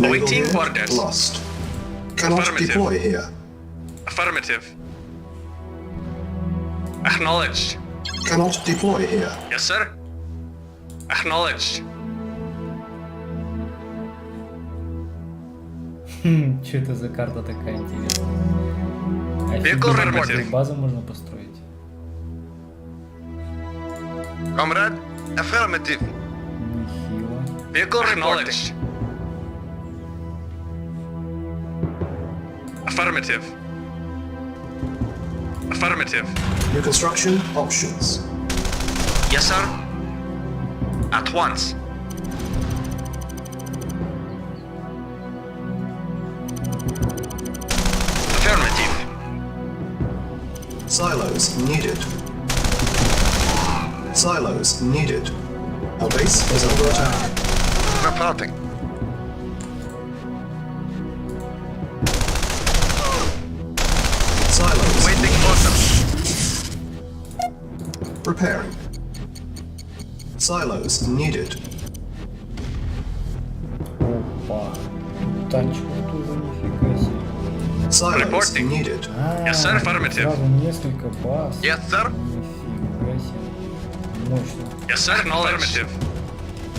Awaiting unit orders. lost. Cannot Affirmative. deploy here. Affirmative. Acknowledged. Cannot deploy here. Yes, sir. Acknowledged. Что это за карта такая интересная? Vehicle Офигенно, reporting. базу можно построить. Comrade, affirmative. Нехило. Vehicle acknowledged. Affirmative. Affirmative. New construction options. Yes, sir. At once. Affirmative. Silos needed. Silos needed. Our base is under attack. Reporting. Silos Waiting orders. repairing. Silos needed. Опа. Тут танчик тоже нифига себе. Silos Reporting. needed. Yes, sir, affirmative. Сразу несколько баз. Yes, sir. Нифига себе. Мощно. Yes, sir. Affirmative.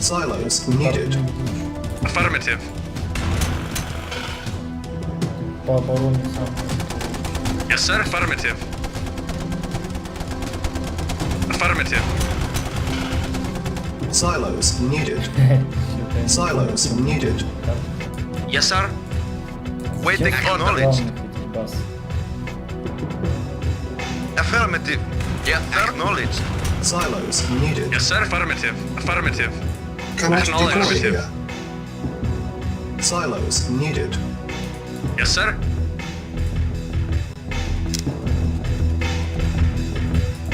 Silos needed. Affirmative. По обороне сам. Yes, sir. Affirmative. Affirmative. Silos needed. Silos needed. Yes, sir. Waiting acknowledged. Этих баз. Affirmative. Yes, sir. Acknowledged. Silos needed. Yes, sir. Affirmative. Affirmative. Cannot Acknowledged. deploy Affirmative. here. Silos needed. Yes, sir.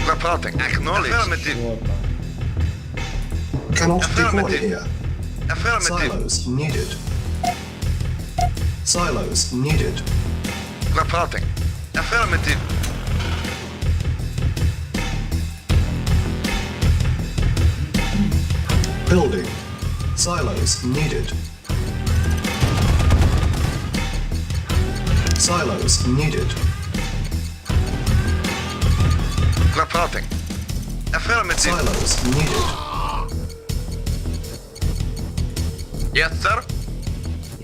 Reporting. Acknowledged. Affirmative. Вот там. Cannot deploy Affirmative. here. Affirmative. Silos needed. Silos needed. Reporting. Affirmative. Building. Silos needed. Silos needed. Reporting. Affirmative. Silos needed. Yes, sir.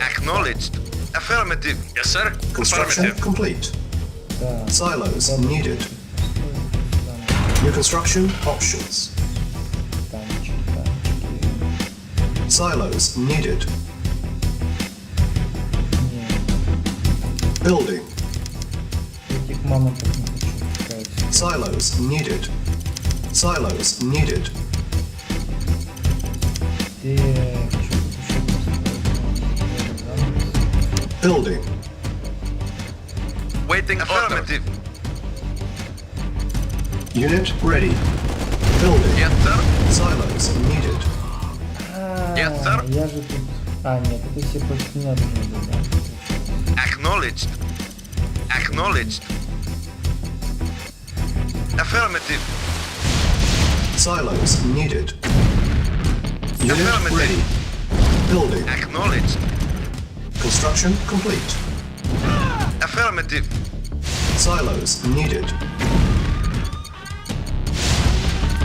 Acknowledged. Affirmative. Yes, sir. Construction Affirmative. complete. Да. Silos needed. New construction options. Танчик. Silos needed. Не, Building. этих мамонтов не хочу пускать. Silos needed. Silos needed. Где я хочу тут еще построить? Building. Waiting affirmative. Unit ready. Building. Yes, sir. Silos needed. Yes, sir. Я же тут... нет, это все против меня должны быть, да? Acknowledged. Acknowledged. Affirmative. Silos needed. Unit Affirmative. ready. Building. Acknowledged. Construction complete. Affirmative. Silos needed.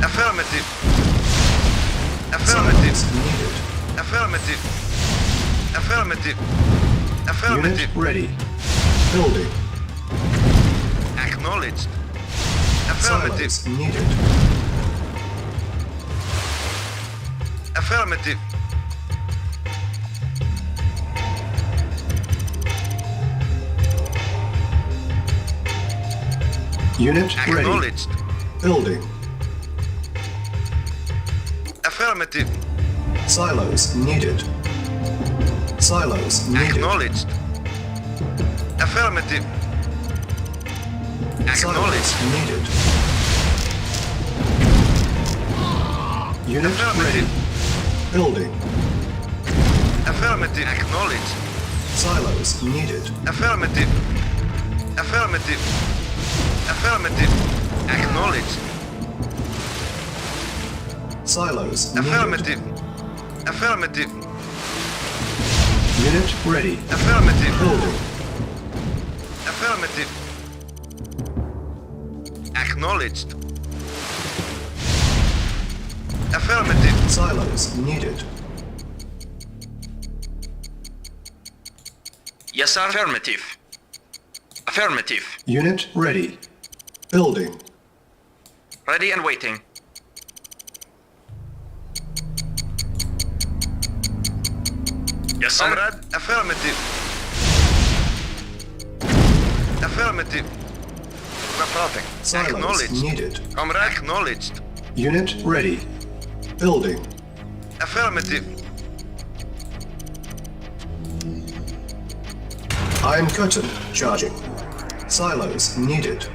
Affirmative. Affirmative. Silos needed. Affirmative. Affirmative. Unit Affirmative. ready. Building. Acknowledged. Affirmative. Silos needed. Affirmative. Unit ready. Acknowledged. Building. Affirmative. Silos needed. Silos needed. Acknowledged. Affirmative. Silos Acknowledged. needed. Unit Affirmative. ready. Building. Affirmative. Acknowledged. Silos needed. Affirmative. Affirmative. Affirmative. Acknowledged. Silos needed. Affirmative. Affirmative. Unit ready. Affirmative. Building. Affirmative. Acknowledged. Affirmative. Silos needed. Yes, sir. Affirmative. Affirmative. Unit ready. Building. Ready and waiting. Yes, sir. Comrade, affirmative. Affirmative. Reporting. Silos Acknowledged. needed. Comrade, acknowledged. Unit ready. Building. Affirmative. Iron curtain charging. Silos needed.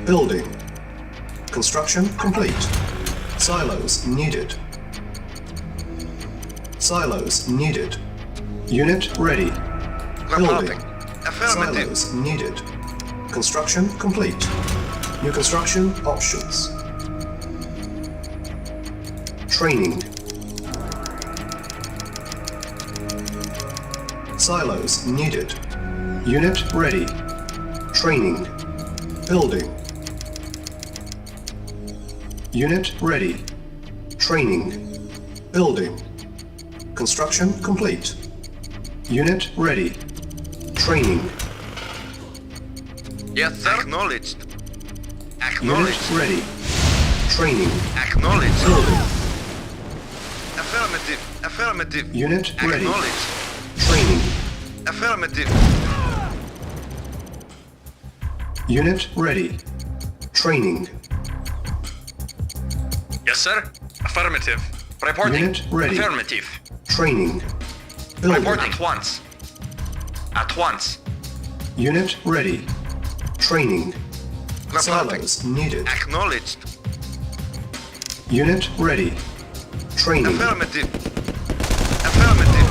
Building. Construction complete. Silos needed. Silos needed. Unit ready. Reporting. Building. Affirmative. Silos needed. Construction complete. New construction options. Training. Silos needed. Unit ready. Training. Building. Unit ready. Training. Building. Construction complete. Unit ready. Training. Yes, sir. Acknowledged. Unit Acknowledged. ready. Training. Acknowledged. Building. Affirmative. Affirmative. Unit ready. Acknowledged. Training. Affirmative. Unit ready. Training. Yes, sir. Affirmative. Reporting. Unit ready. Affirmative. Training. Building. Reporting at once. At once. Unit ready. Training. Reporting. Silos needed. Acknowledged. Unit ready. Training. Affirmative. Affirmative.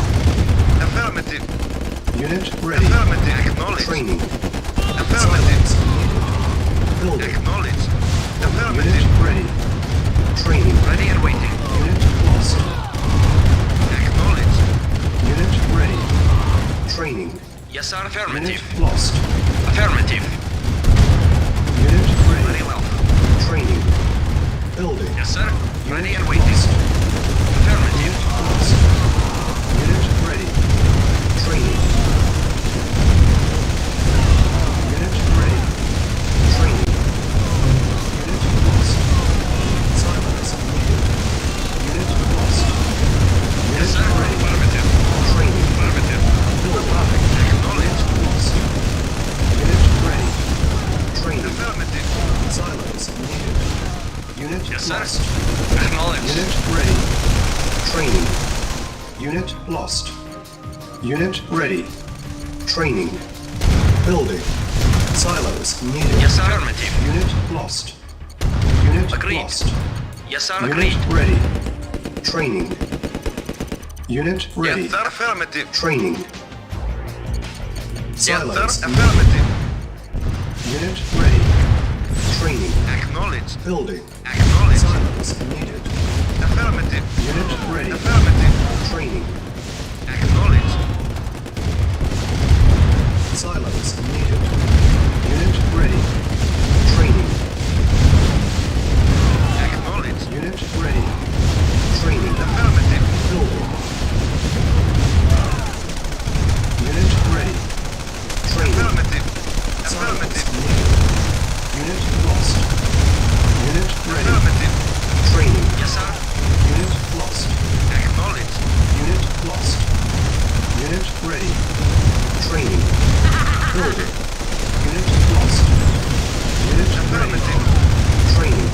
Affirmative. Unit ready. Affirmative. Acknowledged. Training. Affirmative. Silos needed. Building. Acknowledged. Unit Affirmative. ready. Training. Ready and waiting. Unit lost. Acknowledged. Unit ready. Training. Yes, sir. Unit Affirmative. lost. Affirmative. Unit Very ready. well. Training. Building. Yes, sir. Ready Unit and waiting. lost. Affirmative. Lost. Unit ready. Training. Unit ready. Training. Unit lost. Silos needed. Unit lost. Yes, Unit sir. ready. Affirmative. Training. Affirmative. Building. Acknowledged. Lost. Unit ready. Training. Affirmative. Silos needed. Unit Yes, sir. lost. Acknowledged. Unit ready. Training. Unit lost. Unit ready. Training. Building. Silos needed. Yes, sir. Affirmative. Unit lost. Unit Agreed. lost. Yes, sir. Unit Agreed. ready. Training. Unit ready. Yes, sir. Affirmative. Training. Yes, sir. Silos needed. Affirmative. Unit ready. Training. Acknowledged. Building. Acknowledged. Silos needed. Affirmative. Unit ready. Affirmative. Training. Acknowledged. Silos needed. Unit ready. Training. Acknowledged. Unit ready. Training. Affirmative. Building. Unit ready. Training. Affirmative. Silos Affirmative. needed. Unit lost. Unit ready. Affirmative. Training. Yes, sir. Unit lost. Acknowledged. Unit lost. Unit ready. Training. Building. Unit lost. Unit ready. Affirmative. Training.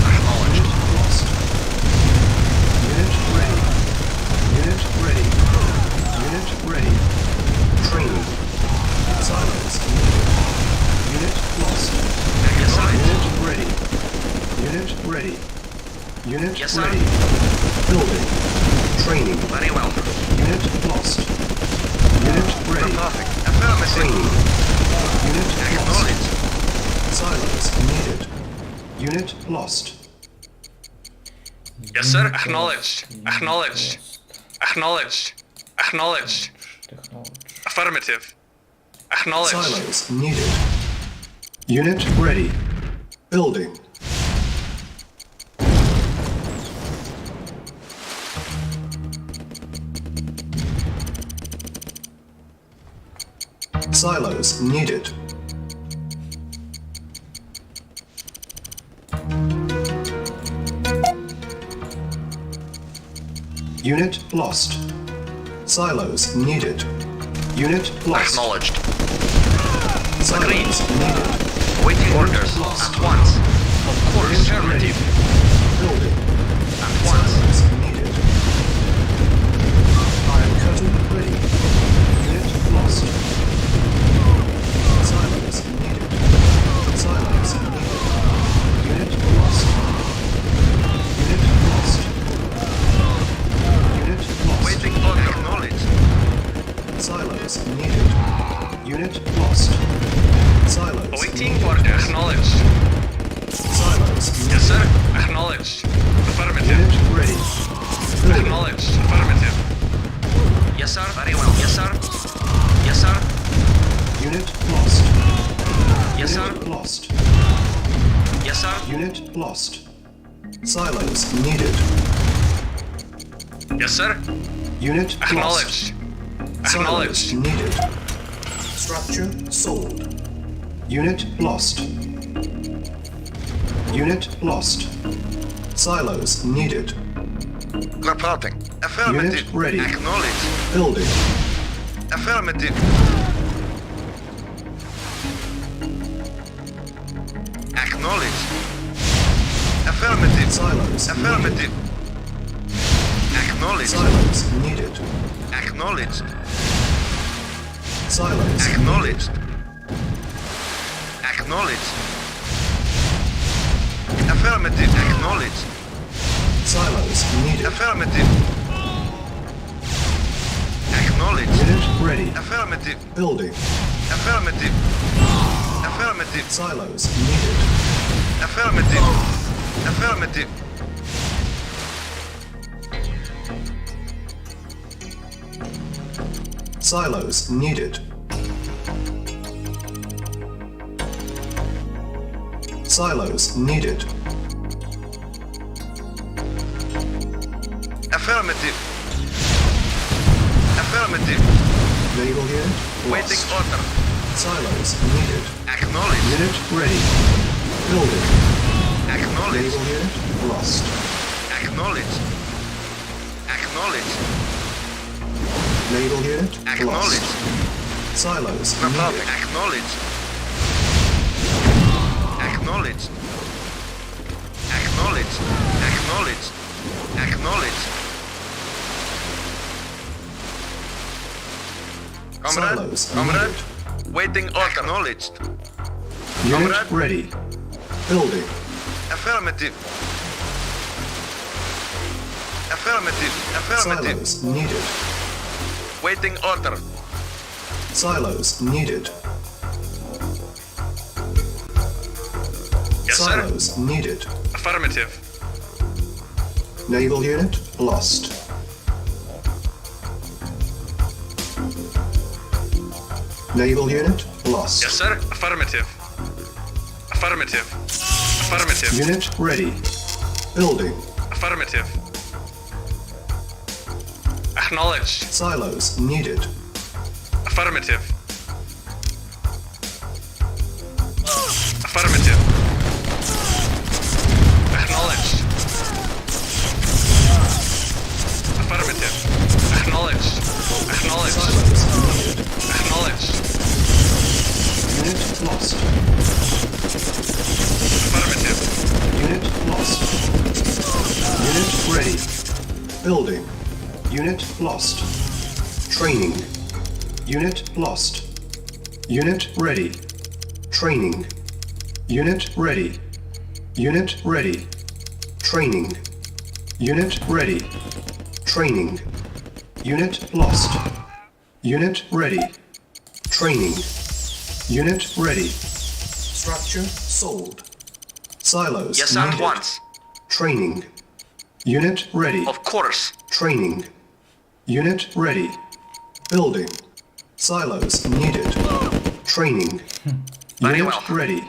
Acknowledged. Unit lost. Unit ready. Unit ready. Unit ready. Training. Silos needed. Unit lost. Yes, sir. Unit ready. Unit ready. Unit Yes, sir. ready. Building. Training. Very well. Unit lost. Unit ready. Reporting. Affirmative. Training. Unit lost. Acknowledged. Silos needed. Unit lost. Yes, sir. Acknowledged. Acknowledged. Acknowledged. Acknowledged. Технологія. Affirmative. Acknowledged. Silos needed. Unit ready. Building. Silos needed. Unit lost. Silos needed. Unit lost. Acknowledged. Silos needed. Awaiting orders. Lost. At once. Of course. Unit ready. Affirmative. Building. At once. Silos needed. Iron curtain ready. Unit lost. Silos needed. Silos needed. Unit lost. Unit lost. Unit lost. Waiting order. Acknowledged. Silos needed. Unit lost. Silos Awaiting needed. order. Acknowledged. Silos Yes, sir. Acknowledged. Affirmative. Unit ready. Building. Acknowledged. Affirmative. Yes, sir. Very well. Yes, sir. Yes, sir. Unit lost. Yes, sir. Unit lost. Yes, sir. Unit lost. Silos needed. Yes, sir. Unit lost. Acknowledged. Silos Acknowledged. needed. Structure sold. Unit lost. Unit lost. Silos needed. Reporting. Affirmative. Unit ready. Acknowledged. Building. Affirmative. Acknowledged. Affirmative. Silos Affirmative. Acknowledged. Silos needed. Acknowledged. Silos Acknowledged. Acknowledged. Affirmative. Acknowledged. Silos needed. Affirmative. Acknowledged. Unit ready. Affirmative. Building. Affirmative. Affirmative. Silos needed. Affirmative. Affirmative. Silos needed. Silos needed. Affirmative. Affirmative. Naval unit Waiting lost. order. Silos needed. Acknowledged. Unit ready. Building. Acknowledged. Naval unit lost. Acknowledged. Acknowledged. Naval unit Acknowledged. lost. Silos Reporting. needed. Acknowledged. Acknowledged. Acknowledged. Acknowledged. Acknowledged. Comrade. Silos Comrade. needed. Waiting order. Acknowledged. Unit Comrade. ready. Building. Affirmative. Affirmative. Affirmative. Silos needed. Waiting order. Silos needed. Yes, sir. Silos needed. Affirmative. Naval unit lost. Naval unit lost. Yes, sir. Affirmative. Affirmative. Affirmative. Unit ready. Building. Affirmative. Acknowledged. Silos needed. Affirmative. Affirmative. Acknowledged. Affirmative. Acknowledged. Acknowledged. Silos needed. Acknowledged. Unit lost. Affirmative. Unit lost. Unit ready. Building. Unit lost. Training. Unit lost. Unit ready. Training. Unit ready. Unit ready. Training. Unit ready. Training. Unit lost. Unit ready. Training. Unit ready. Structure sold. Silos Yes, sir. At needed. once. Training. Unit ready. Of course. Training. Unit ready. Building. Silos needed. Training. Very Unit well. ready.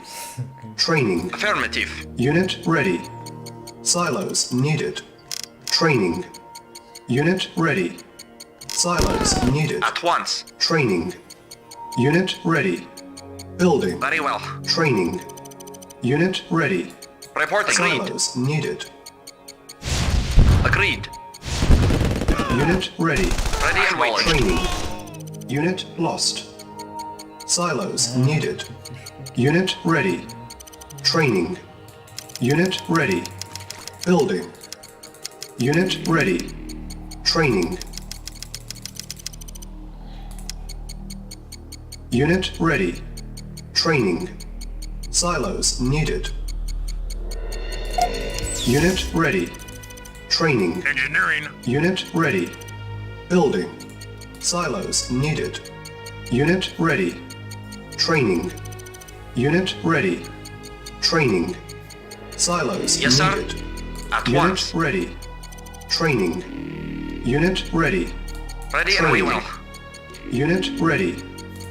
Training. Affirmative. Unit ready. Silos needed. Training. Unit ready. Silos needed. At once. Training. Unit ready. Building. Very well. Training. Unit ready. Reporting. Agreed. Silos needed. Agreed. Unit ready. Ready and waiting. Training. Unit lost. Silos needed. Unit ready. Training. Unit ready. Building. Unit ready. Training. Unit ready. Training. Silos needed. Unit ready. Training. Engineering. Unit ready. Building. Silos needed. Unit ready. Training. Unit ready. Training. Silos Yes, sir. needed. At Unit once. ready. Training. Unit ready. Ready and we will. Unit ready.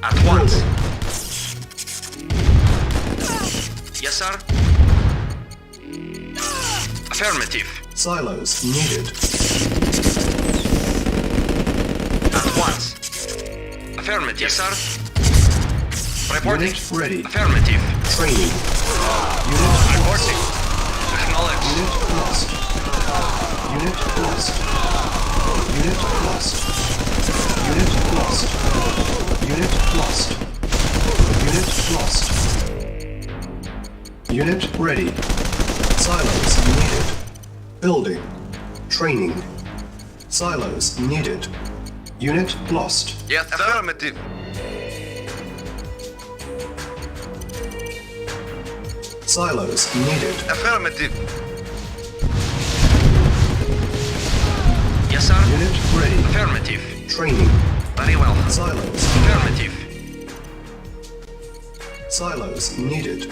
At once. Yes, sir. Affirmative. Silos needed. At once. Affirmative. Yes, sir. Reporting. Unit ready. Affirmative. Training. Unit Reporting. Acknowledge. Unit lost. Unit lost. Unit lost. Unit lost. Unit lost. Unit lost. Unit ready. Silos needed. Building. Training. Silos needed. Unit lost. Yes, affirmative. Silos needed. Affirmative. Yes, sir. Unit ready. Affirmative. Training. Very well. Silos. Affirmative. Silos needed.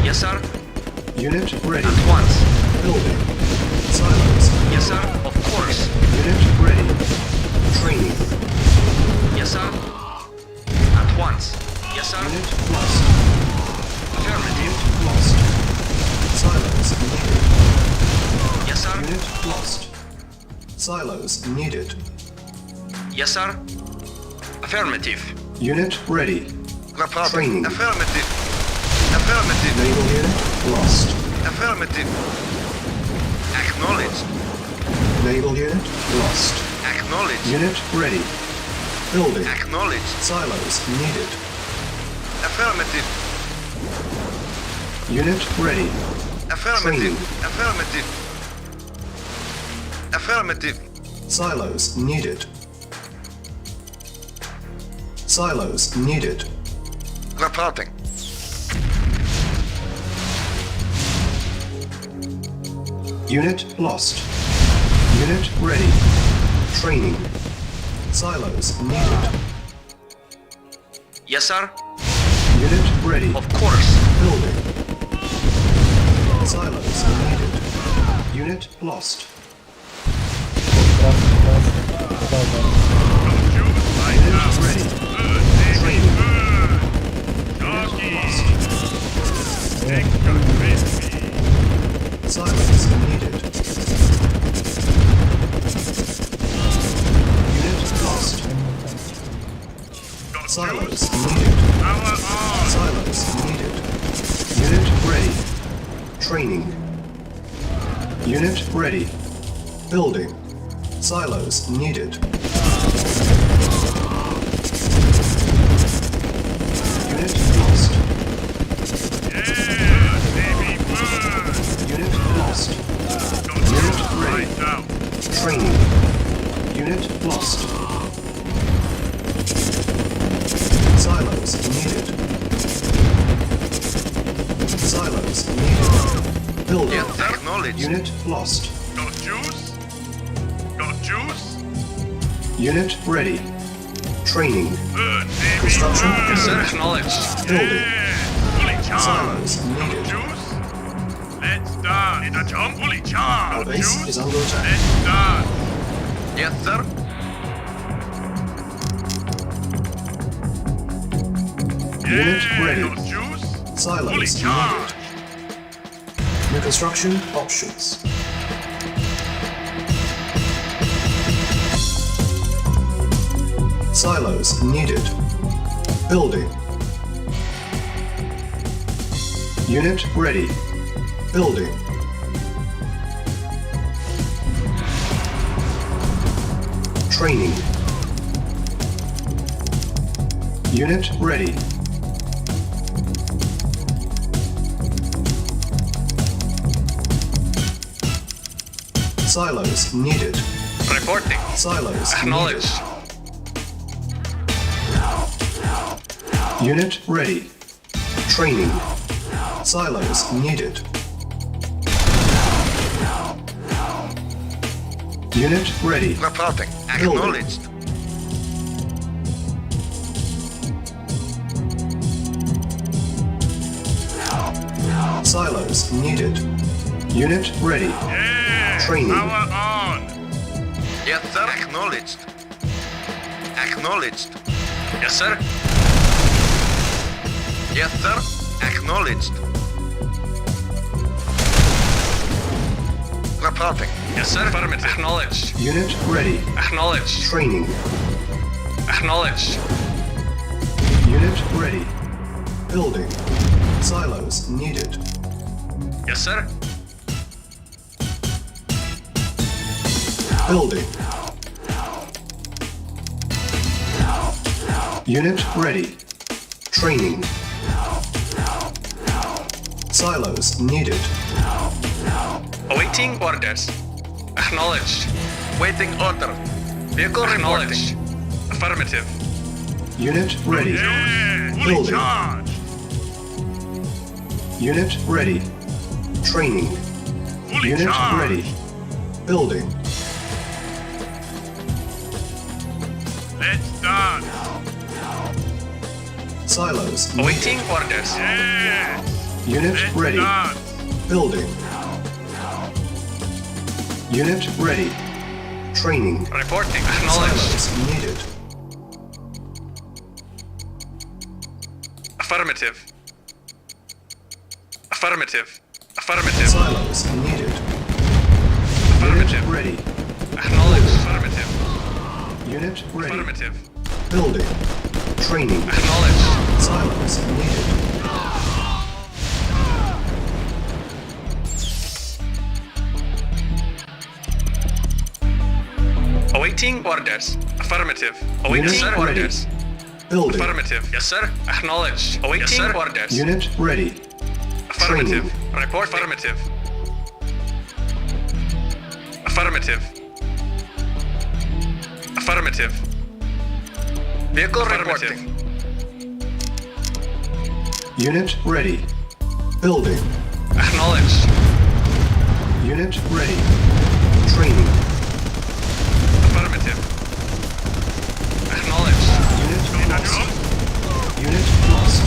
Yes, sir. Unit ready. At once. Building. Silos. Yes, sir. Of course. Unit ready. Training. Yes, sir. At once. Yes, sir. Unit lost. Affirmative. Lost. Silos needed. Yes, sir. Unit lost. Silos needed. Yes, sir. Affirmative. Unit ready. Reporting. Training. Affirmative. Affirmative. Naval unit lost. Affirmative. Acknowledged. Naval unit lost. Acknowledged. Unit ready. Building. Acknowledged. Silos needed. Affirmative. Unit ready. Affirmative. Training. Affirmative. Affirmative. Silos needed. Silos needed. Reporting. Unit lost. Unit ready. Training. Silos needed. Yes, sir. Unit ready. Of course. Building. Silos needed. Unit lost. Unit ready. Training. Unit lost. Silos needed. Unit lost. Silos needed. Silos needed. Unit ready. Training. Unit ready. Building. Silos needed. Unit lost. Unit lost. Unit ready. Training. Unit lost. Silos needed. Silos needed. Building. Yes, acknowledged. Unit lost. Got juice? Got juice? Unit ready. Training. Good, Construction. Yes, sir. Acknowledged. Building. Fully Silos needed. Juice? Let's start. Need a jump. Fully Our charged. base Juice. is under attack. Let's start. Yes, sir. Unit ready. Got juice. Fully Silos charged. needed. New construction options. Silos needed. Building. Unit ready. Building. Training. Unit ready. Silos needed. Reporting. Silos Acknowledged. needed. Unit ready. Training. Silos needed. Unit ready. Reporting. Building. Acknowledged. Silos needed. Unit ready. Yeah. Training. Power on. Yes, sir. Acknowledged. Acknowledged. Yes, sir. Yes, sir. Acknowledged. Reporting. Yes, sir. Affirmative. Acknowledged. Unit ready. Acknowledged. Training. Acknowledged. Unit ready. Building. Silos needed. Yes, sir. Building. Unit ready. Training. Silos needed. Awaiting orders. Acknowledged. Waiting order. Vehicle acknowledged. Affirmative. Unit ready. Yeah. Fully Building. charged. Unit ready. Training. Fully Unit charged. ready. Building. Let's start. Silos needed. Awaiting orders. Yeah. Unit Let's ready. start. Building. Unit ready. Training. Reporting. Acknowledged. Silos needed. Affirmative. Affirmative. Affirmative. Silos needed. Affirmative. Unit ready. Acknowledged. Affirmative. Unit ready. Affirmative. Building. Training. Acknowledged. Silos needed. Awaiting orders. Affirmative. Awaiting Unit ready. orders. Building. Affirmative. Yes, sir. Acknowledged. Awaiting orders. Unit ready. Affirmative. Report. Affirmative. Affirmative. Affirmative. Vehicle reporting. Unit ready. Building. Acknowledged. Unit ready. Training. Affirmative. Acknowledged. Unit lost. Unit lost.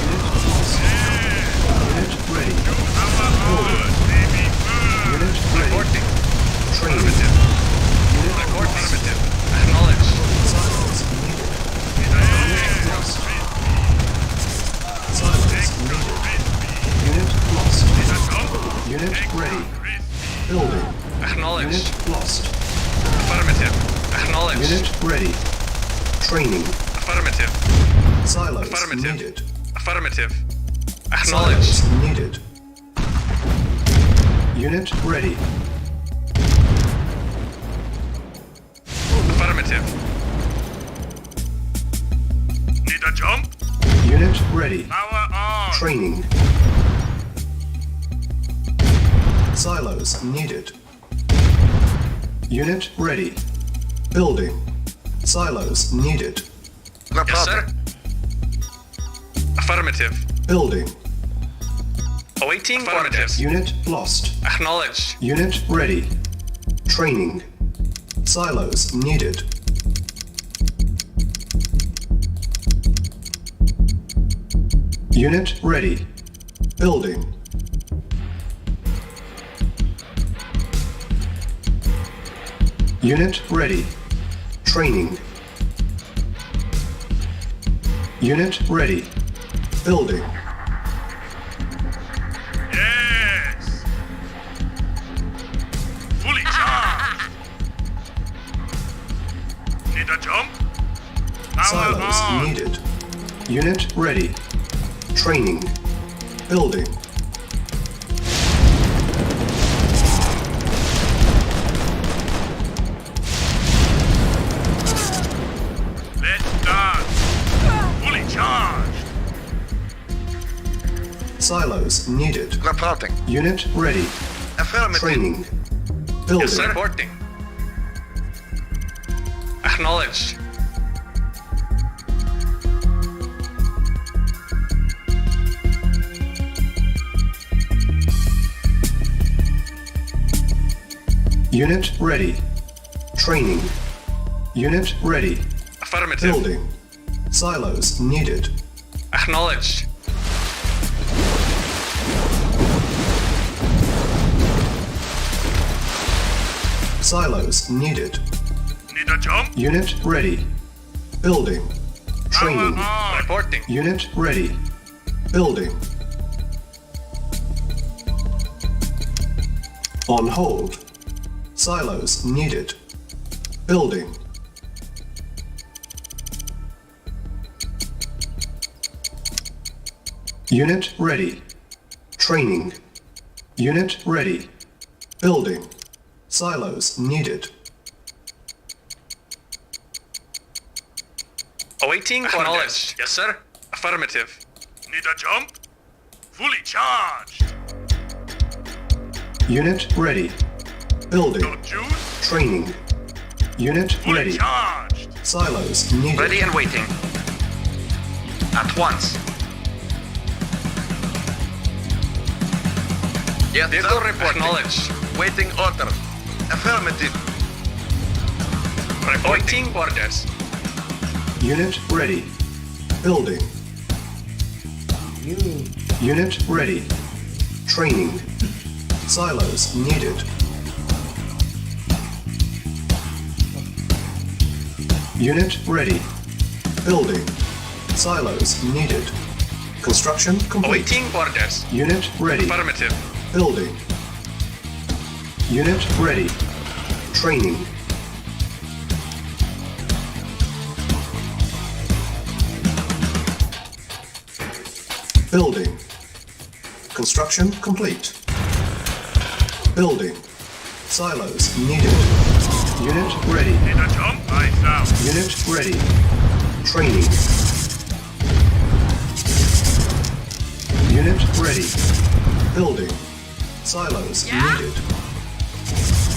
Unit lost. Unit ready. Building. Unit ready. Reporting. Training. Affirmative. Unit Report. lost. Affirmative. Acknowledged. Silos needed. Unit lost. Silos needed. Unit lost. Unit ready. Building. Acknowledged. Unit lost. Affirmative. Acknowledged. Unit ready. Training. Affirmative. Silos Affirmative. needed. Affirmative. Acknowledged. Silos needed. Unit ready. Affirmative. Need a jump? Unit ready. Power on. Training. Silos needed. Unit ready. Building. Silos needed. Yes, sir. Affirmative. Building. Awaiting orders. Unit lost. Acknowledged. Unit ready. Training. Silos needed. Unit ready. Building. Unit ready. Training. Unit ready. Building. Yes! Fully charged! Need a jump? Power Silos on! needed. Unit ready. Training. Building. Let's start! Fully charged! Silos needed. Reporting. Unit ready. Affirmative. Training. Building. Yes, sir. Reporting. Acknowledged. Unit ready. Training. Unit ready. Affirmative. Building. Silos needed. Acknowledged. Silos needed. Need a jump? Unit ready. Building. Training. Power on! Reporting. Unit ready. Building. On hold. Silos needed. Building. Unit ready. Training. Unit ready. Building. Silos needed. Awaiting orders. Yes, sir. Affirmative. Need a jump? Fully charged! Unit ready. Building. No juice? Training. Unit Fully ready. charged! Silos needed. Ready and waiting. At once. Yes, Vehicle sir. report. Acknowledged. Waiting order. Affirmative. Awaiting orders. Unit ready. Building. You. Unit ready. Training. Silos needed. Unit ready. Building. Silos needed. Construction complete. Awaiting orders. Unit ready. Affirmative. Building. Unit ready. Training. Building. Construction complete. Building. Silos needed. Unit ready. Need a jump? I sound. Unit ready. Training. Unit ready. Building. Silos needed.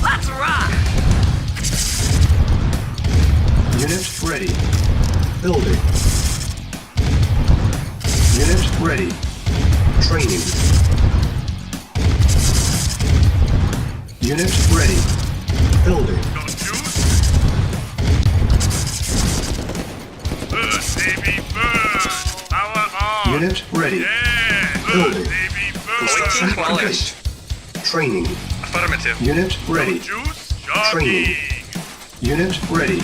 Let's rock! Unit ready. Building. Unit ready. Training. Unit ready. Building. No juice? Burn, baby, burn! Power on! Unit ready. Yeah! Burn, Building. baby, burn! Construction Awaiting complete. knowledge. Training. Affirmative. Unit No ready. juice? Jogging! Training. Unit ready.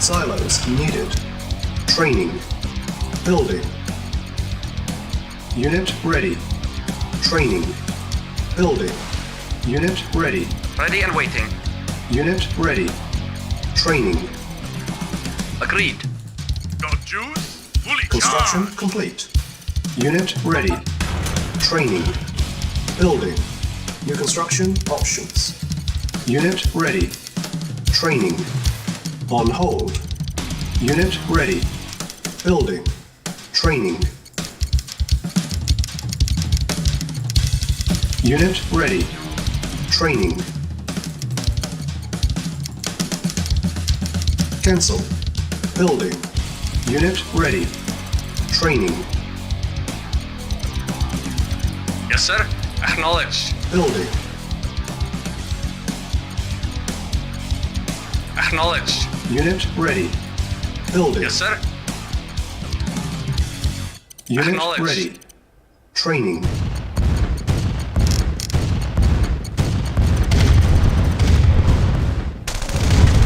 Silos needed. Training. Building. Unit ready. Training. Building. Unit ready. Ready and waiting. Unit ready. Training. Agreed. No juice? Fully Construction charged! complete. Unit ready. Training. Building. New construction options. Unit ready. Training. On hold. Unit ready. Building. Training. Unit ready. Training. Cancel. Building. Unit ready. Training. Yes, sir. Acknowledged. Building. Acknowledged. Unit ready. Building. Yes, sir. Unit Acknowledged. ready. Training.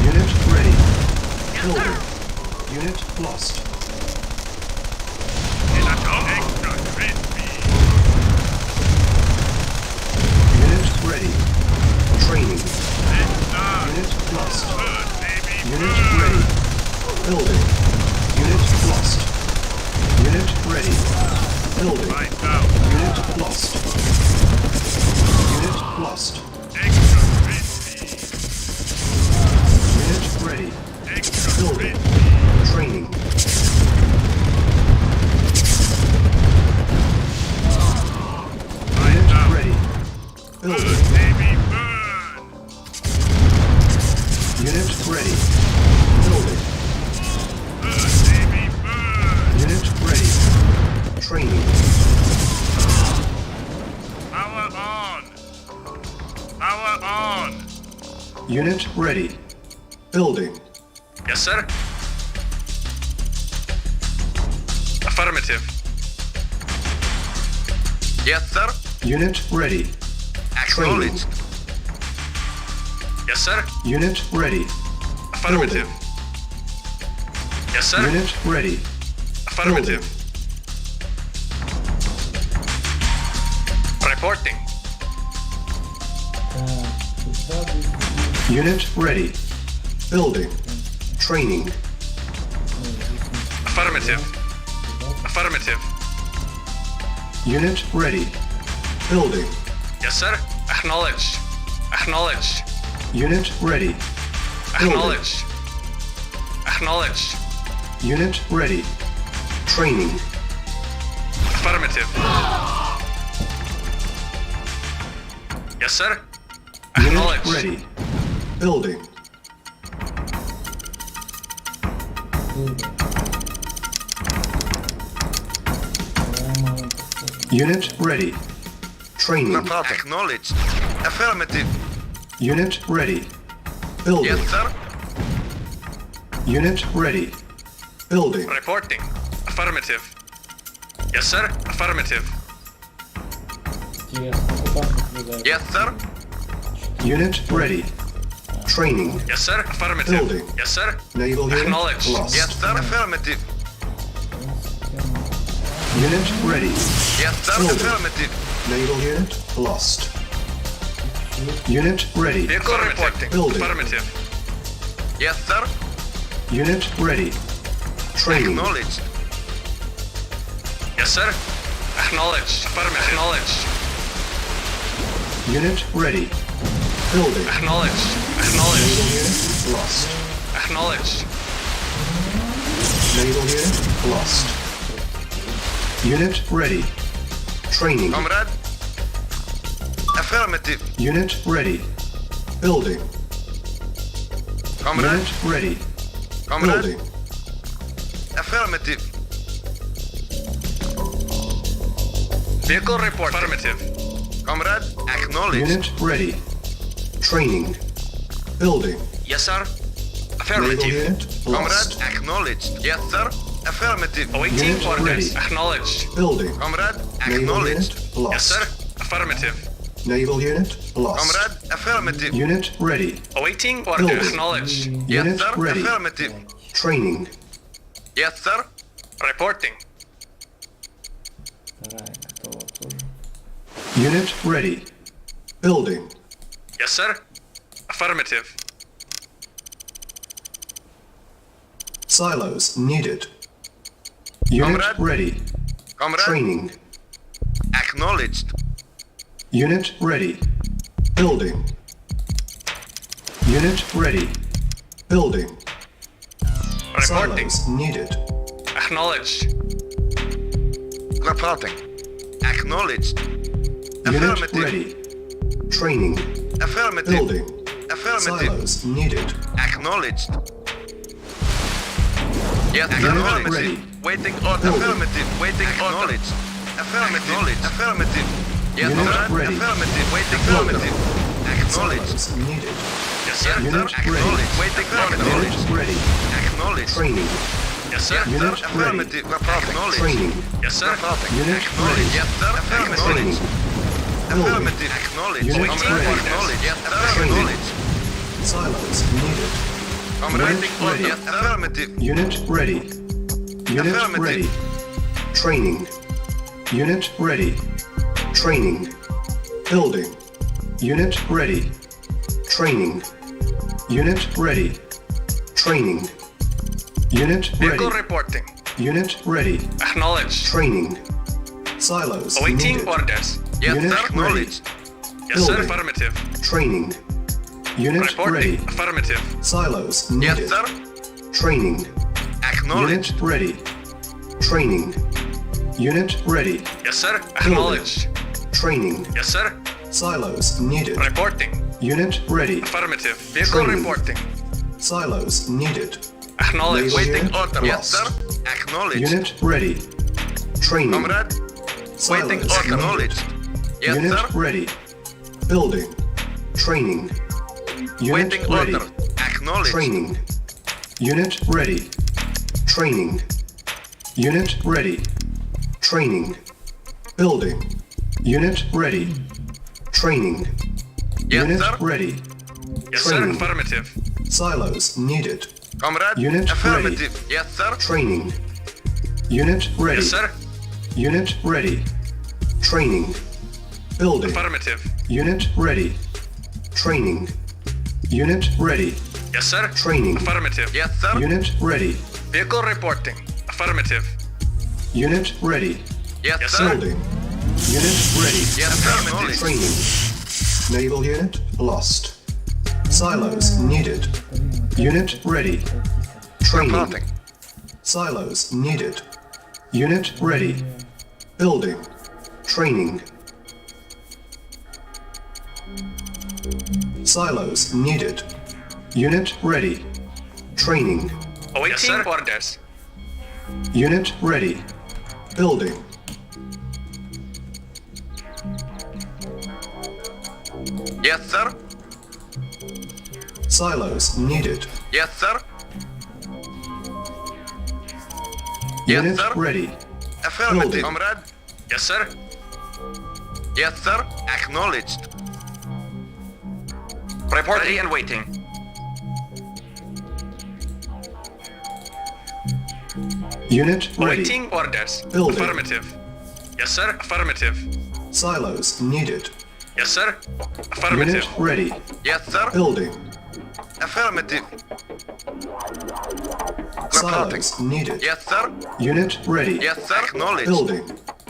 Unit ready. Building. Unit lost. Unit ready. Training. Unit lost. Unit ready. Building. Unit lost. Unit ready. Building. Unit lost. Unit lost. Unit ready. Building. Training. Unit ready. Building. Unit ready. Building. Unit ready. Training. Power on! Power on! Unit ready. Building. Yes, sir. Affirmative. Yes, sir. Unit ready. Acknowledged. Yes, sir. Unit ready. Affirmative. Yes, sir. Unit ready. Affirmative. Reporting. Так, сюда будет... Unit ready. Building. Training. Ну, здесь не Affirmative. сюда. Affirmative. Unit ready. Building. Yes, sir. Acknowledged. Acknowledged. Unit ready. Building. Acknowledged. Acknowledged. Unit ready. Training. Affirmative. Yes, sir. Unit Acknowledged. ready. Building. Сюда. Прямо такой. Unit ready. Training. Acknowledged. Affirmative. Unit ready. Building. Yes, sir. Unit ready. Building. Reporting. Affirmative. Yes, sir. Affirmative. Интересно, куда наблюдать? Yes, sir. Unit ready. Training. Yes, sir. Affirmative. Building. Yes, sir. Naval unit Acknowledged. lost. Yes, sir. Affirmative. Unit ready. Yes, sir. Building. Affirmative. Naval unit lost. Unit ready. Vehicle reporting. Building. Affirmative. Yes, sir. Unit ready. Training. Acknowledged. Yes, sir. Acknowledged. Affirmative. Acknowledged. Unit ready. Building. Acknowledged. Naval Acknowledged. unit lost. Acknowledged. Naval unit lost. Unit ready. Training. Comrade. Affirmative. Unit ready. Building. Comrade. Unit ready. Comrade. Building. Affirmative. Vehicle report. Affirmative. Comrade. Acknowledged. Unit ready. Training. Building. Yes, sir. Naval Affirmative. unit Comrade. lost. Acknowledged. Yes, sir. Affirmative. Awaiting Unit orders. ready. Acknowledged. Building. Comrade. Naval Acknowledged. unit lost. Yes, sir. Affirmative. Naval unit lost. Comrade. Affirmative. Unit ready. Awaiting orders. Building. Acknowledged. Yes, Unit sir. ready. Affirmative. Training. Yes, sir. Reporting. Вторая готова тоже. Unit ready. Building. Yes, sir. Affirmative. Silos needed. Unit Comrade. ready. Comrade. Training. Acknowledged. Unit ready. Building. Unit ready. Building. Reporting. Silos needed. Acknowledged. Reporting. Acknowledged. Unit Affirmative. ready. Training. Affirmative. Building. Affirmative. Silos needed. Acknowledged. Yes, Unit affirmative. ready. Waiting on Building. affirmative. Waiting on knowledge. Affirmative. Affirmative. Yes, Unit sir. ready. Affirmative. Waiting Building. affirmative. Acknowledged. Silos needed. Yes, sir. Yes, sir. Unit ready. Acknowledged. Waiting Unit acknowledged. ready. Acknowledged. Training. Yes, sir. Unit ready. Affirmative. Acknowledged. Training. Yes, sir. Reporting. Unit Acknowledged. ready. Yes, sir. Training. Acknowledged. Building. Affirmative. Acknowledged. Unit Comrade. ready. Acknowledged. Yes, sir. Training. Acknowledged. Silos needed. Comrade. Unit ready. Yes, affirmative. Unit ready. Unit Affirmative. ready. Training. Unit ready. Training. Building. Unit ready. Training. Unit ready. Training. Unit Vehicle ready. reporting. Unit ready. Acknowledged. Training. Silos Awaiting needed. orders. Yes, Unit sir. ready. Acknowledged. Yes, sir. Building. Affirmative. Training. Unit Reporting. ready. Affirmative. Silos Yes, needed. sir. Training. Acknowledged. Unit ready. Training. Unit ready. Yes, sir. Acknowledged. Training. Yes, sir. Silos needed. Reporting. Unit ready. Affirmative. Vehicle Training. reporting. Silos needed. Acknowledged. Wait. Waiting Unit order. Yes, lost. sir. Acknowledged. Unit ready. Training. Comrade. Waiting Silos order. Acknowledged. Yes, Unit sir. ready. Building. Training. Unit Waiting ready. order. Acknowledged. Training. Unit ready. Training. Unit ready. Training. Building. Unit ready. Training. Yes, Unit sir. ready. Yes, sir. Training. Affirmative. Silos needed. Comrade. Unit Affirmative. Yes, sir. Training. Unit ready. Yes, sir. Unit ready. Training. Building. Affirmative. Unit ready. Training. Unit ready. Yes, sir. Training. Affirmative. Yes, sir. Unit ready. Vehicle reporting. Affirmative. Unit ready. Yes, Yes, sir. sir. Building. Unit ready. Yes, affirmative. Training. Naval unit lost. Silos needed. Unit ready. Training. Reporting. Silos needed. Unit ready. Building. Training. Silos needed. Unit ready. Training. Awaiting orders. Unit ready. Building. Yes, sir. Silos needed. Yes, sir. Yes, Unit sir. ready. Affirmative. Building. Comrade. Yes, sir. Yes, sir. Acknowledged. Ready and waiting. Unit ready. Awaiting orders. Building. Affirmative. Yes, sir. Affirmative. Silos needed. Yes, sir. Affirmative. Unit ready. Yes, sir. Building. Affirmative. Reporting. Silos needed. Yes, sir. Unit ready. Yes, sir. Acknowledged. Building.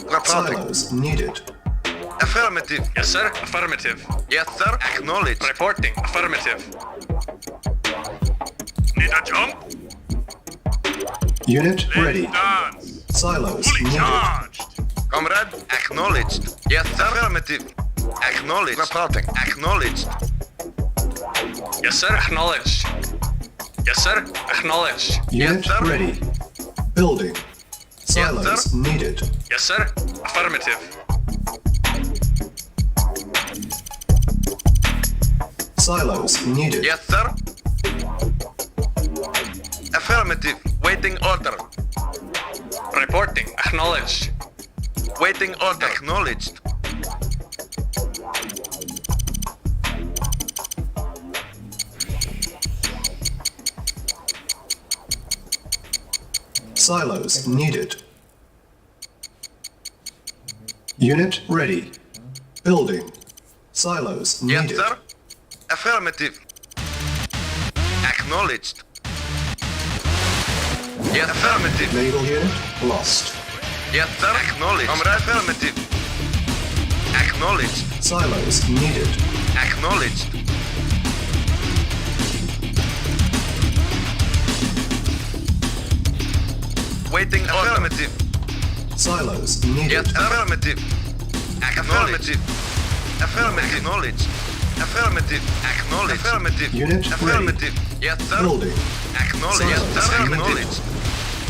Reporting. Silos needed. Affirmative. Yes, sir. Affirmative. Yes, sir. Acknowledged. Reporting. Affirmative. Need a jump? Unit ready. Dance. Silos needed. Comrade. Acknowledged. Yes, sir. Affirmative. Acknowledged. Reporting. Acknowledged. Yes, sir. Acknowledged. Yes, sir. Acknowledged. Unit sir. ready. Building. Yes, Silos sir. needed. Yes, sir. Affirmative. Silos needed. Yes, sir. Affirmative. Waiting order. Reporting. Acknowledged. Waiting order. Acknowledged. Silos needed. Unit ready. Building. Silos Yes, needed. sir. Affirmative. Acknowledged. Yes, affirmative. Naval unit lost. Yes, sir. Acknowledged. Comrade. Affirmative. Acknowledged. Silos needed. Acknowledged. Waiting affirmative. Silos needed. Yes, affirmative. Affirmative. Affirmative. Acknowledged. Affirmative. Acknowledged. Affirmative. Unit Affirmative. Yes, sir. Building. Acknowledged. Yes, sir. Silos Acknowledged.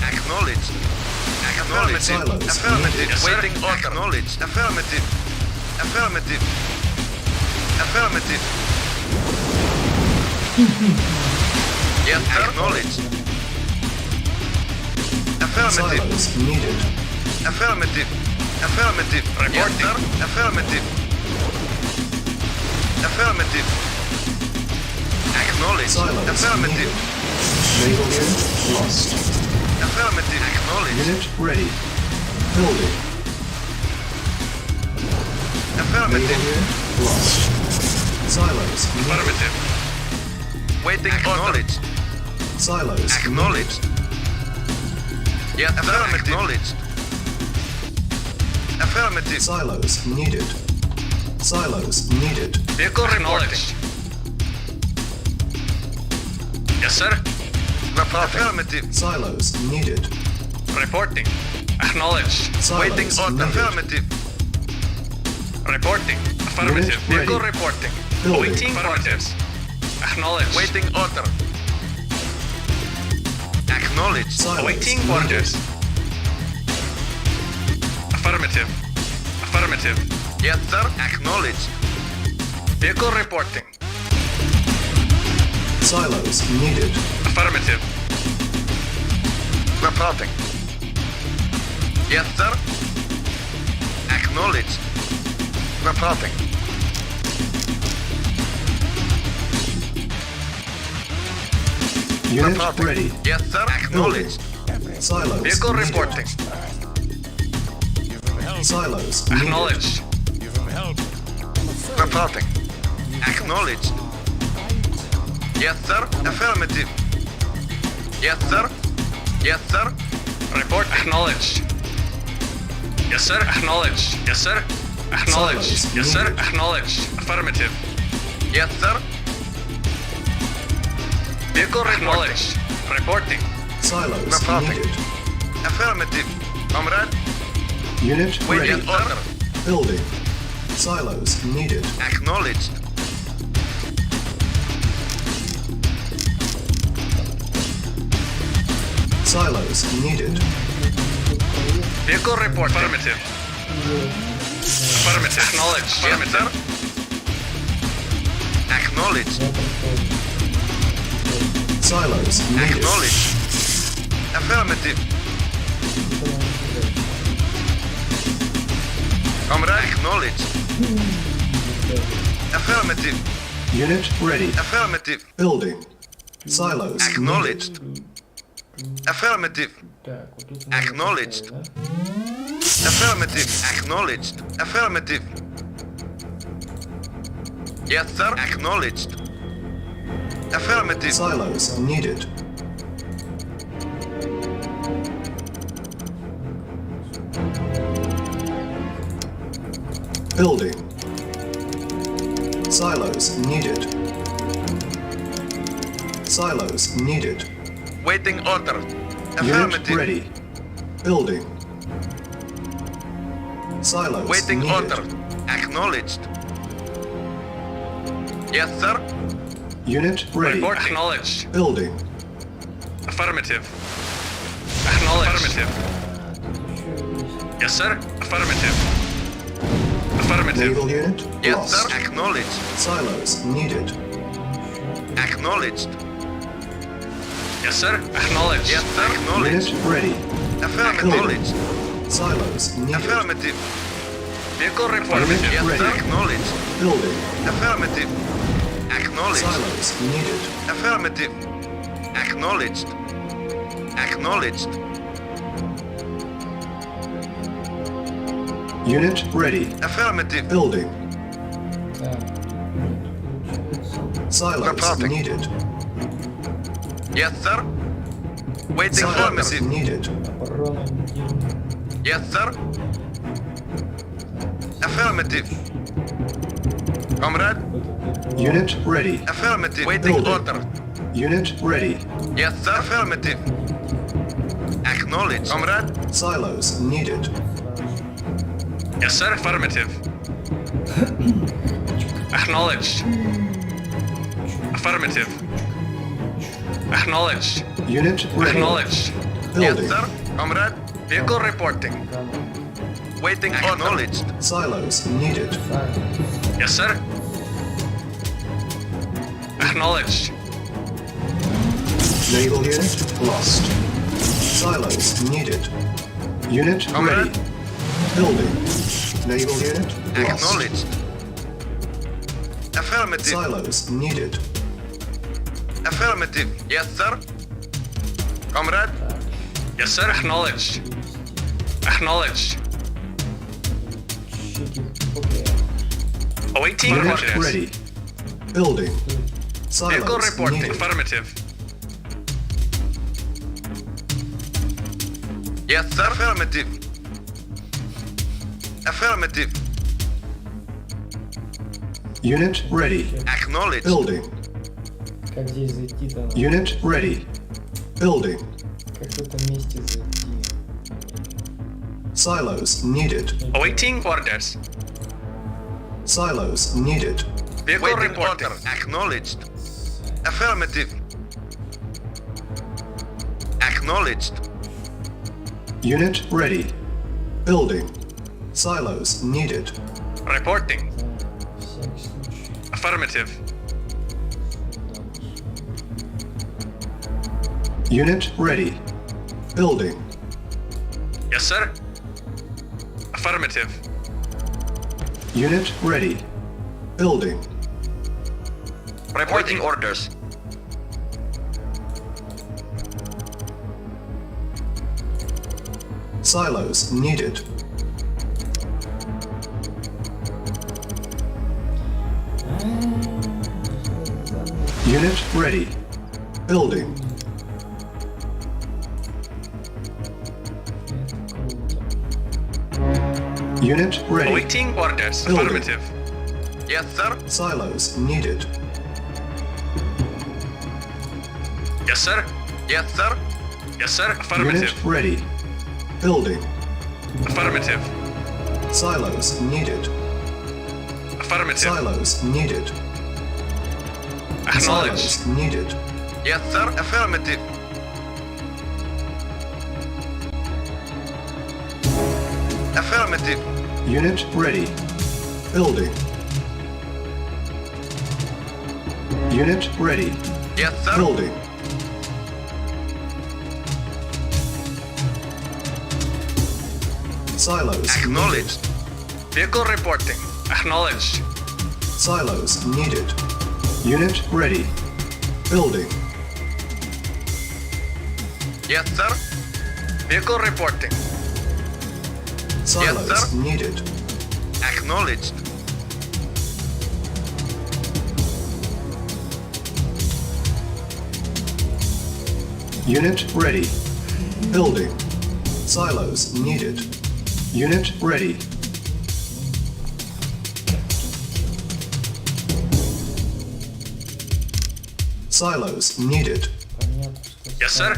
Acknowledged. Acknowledged. Silos Affirmative. Yes, sir. Waiting order. Acknowledged. Affirmative. Affirmative. Affirmative. Yes, sir. Acknowledged. Affirmative. Silos needed. Affirmative. Affirmative. Yes, sir. Affirmative. Affirmative. Acknowledge. Silos Affirmative. needed. Naval unit lost. Affirmative. Acknowledge. Unit ready. Building. Naval Affirmative. unit lost. Silos needed. Affirmative. Waiting. Acknowledged. Silos Acknowledged. Yes, sir. Acknowledged. Affirmative. Silos needed. Silos needed. Vehicle acknowledged. Yes, sir. Affirmative. Silos needed. Reporting. Acknowledged. Waiting Silos on needed. affirmative. Reporting. Affirmative. Unit Vehicle ready. reporting. Building. Waiting orders. Acknowledged. Waiting order. Acknowledged. Silos Awaiting needed. orders. Affirmative. Affirmative. Yes, sir. Acknowledged. Vehicle reporting. Silos needed. Affirmative. Reporting. Yes, sir. Acknowledged. Reporting. Unit Reporting. ready. Yes, sir. Acknowledged. Silos Vehicle needed. reporting. Silos needed. Acknowledged. Reporting. Acknowledged. Yes, sir. Affirmative. Yes, sir. Yes, sir. Report acknowledged. Yes, sir. Acknowledged. Yes, sir. Acknowledged. Silence Yes, sir. needed. Acknowledged. Affirmative. Yes, sir. Vehicle acknowledged. Reporting. Silos Reporting. needed. Affirmative. Comrade. Unit Waiting ready. order. Building. Silos needed. Acknowledged. Silos needed. Vehicle report. Affirmative. Affirmative. Acknowledged. Yes, sir. Affirmative. Acknowledged. Silos needed. Acknowledged. Affirmative. Comrade. Acknowledged. Affirmative. Unit ready. Affirmative. Building. Silos Acknowledged. Affirmative. Так, вот тут у нас Acknowledged. такое, да? Affirmative. Acknowledged. Affirmative. Yes, sir. Acknowledged. Affirmative. Silos needed. Building. Silos needed. Silos needed. Waiting order. Unit Affirmative. ready. Building. Silos Waiting needed. order. Acknowledged. Yes, sir. Unit ready. Report acknowledged. Building. Affirmative. Acknowledged. Affirmative. Еще есть. Yes, sir. Affirmative. Affirmative. Naval unit Yes, lost. sir. Acknowledged. Silos needed. Acknowledged. Yes, sir. Acknowledged. Yes, sir. Acknowledged. Unit ready. Acknowledged. Silos needed. Affirmative. Vehicle Unit reporting. Yes, ready. sir. Acknowledged. Building. Affirmative. Acknowledged. Silos needed. Affirmative. Acknowledged. Acknowledged. Unit ready. Affirmative. Building. Так, получается. Silos Reporting. needed. Yes, sir. Waiting Silos affirmative. needed. Оборона недельная. Yes, sir. Affirmative. Comrade. Unit ready. Affirmative. Waiting Building. order. Unit ready. Yes, sir. Affirmative. Acknowledge. Comrade. Silos needed. Yes, sir. Affirmative. Acknowledged. Affirmative. Acknowledged. Unit ready. Acknowledged. Yes, Building. sir. Comrade. Vehicle reporting. Waiting acknowledged. Silos needed. Yes, sir. Acknowledged. Naval unit lost. Silos needed. Unit Comrade. ready. Building. Naval unit lost. Acknowledged. Affirmative. Silos needed. Affirmative. Yes, sir. Comrade. Yes, sir. Acknowledged. Acknowledged. Щеки попе. Awaiting Unit orders. ready. Building. Vehicle Silos reporting. needed. Affirmative. Yes, sir. Affirmative. Affirmative. Unit ready. Acknowledged. Building. Как здесь зайти-то? Надо? Unit ready. Building. Как в этом месте зайти? Silos needed. Awaiting orders. Silos needed. Vehicle Waiting reporting. order. Acknowledged. Affirmative. Acknowledged. Unit ready. Building. Silos needed. Reporting. Всякий случай. Affirmative. Unit ready. Building. Yes, sir. Affirmative. Unit ready. Building. Reporting orders. Silos needed. Unit ready. Building. Unit ready. Awaiting orders. Building. Affirmative. Yes, sir. Silos needed. Yes, sir. Yes, sir. Yes, sir. Unit Affirmative. ready. Building. Affirmative. Silos needed. Affirmative. Silos needed. Acknowledged. Silos needed. Yes, sir. Affirmative. Affirmative. Unit ready. Building. Unit ready. Yes, sir. Building. Silos Acknowledged. Vehicle reporting. Acknowledged. needed. Silos needed. Unit ready. Building. Yes, sir. Vehicle reporting. Silos sir. needed. Acknowledged. Unit ready. Building. Silos needed. Unit ready. Silos needed. Понятно, что... Yes, sir.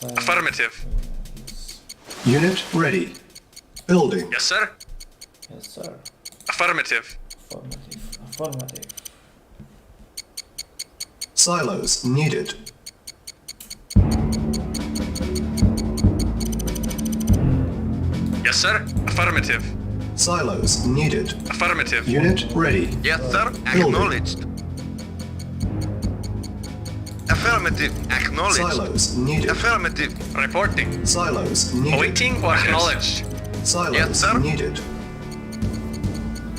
Сайт. Affirmative. Unit ready. Building. Yes, sir. Yes, sir. Affirmative. Affirmative. Affirmative. Silos needed. Yes, sir. Affirmative. Silos needed. Affirmative. Unit ready. Yes, sir. Acknowledged. Affirmative. Acknowledged. Silos needed. Affirmative. Reporting. Silos needed. Awaiting orders. Acknowledged. Silos Yes, sir. needed.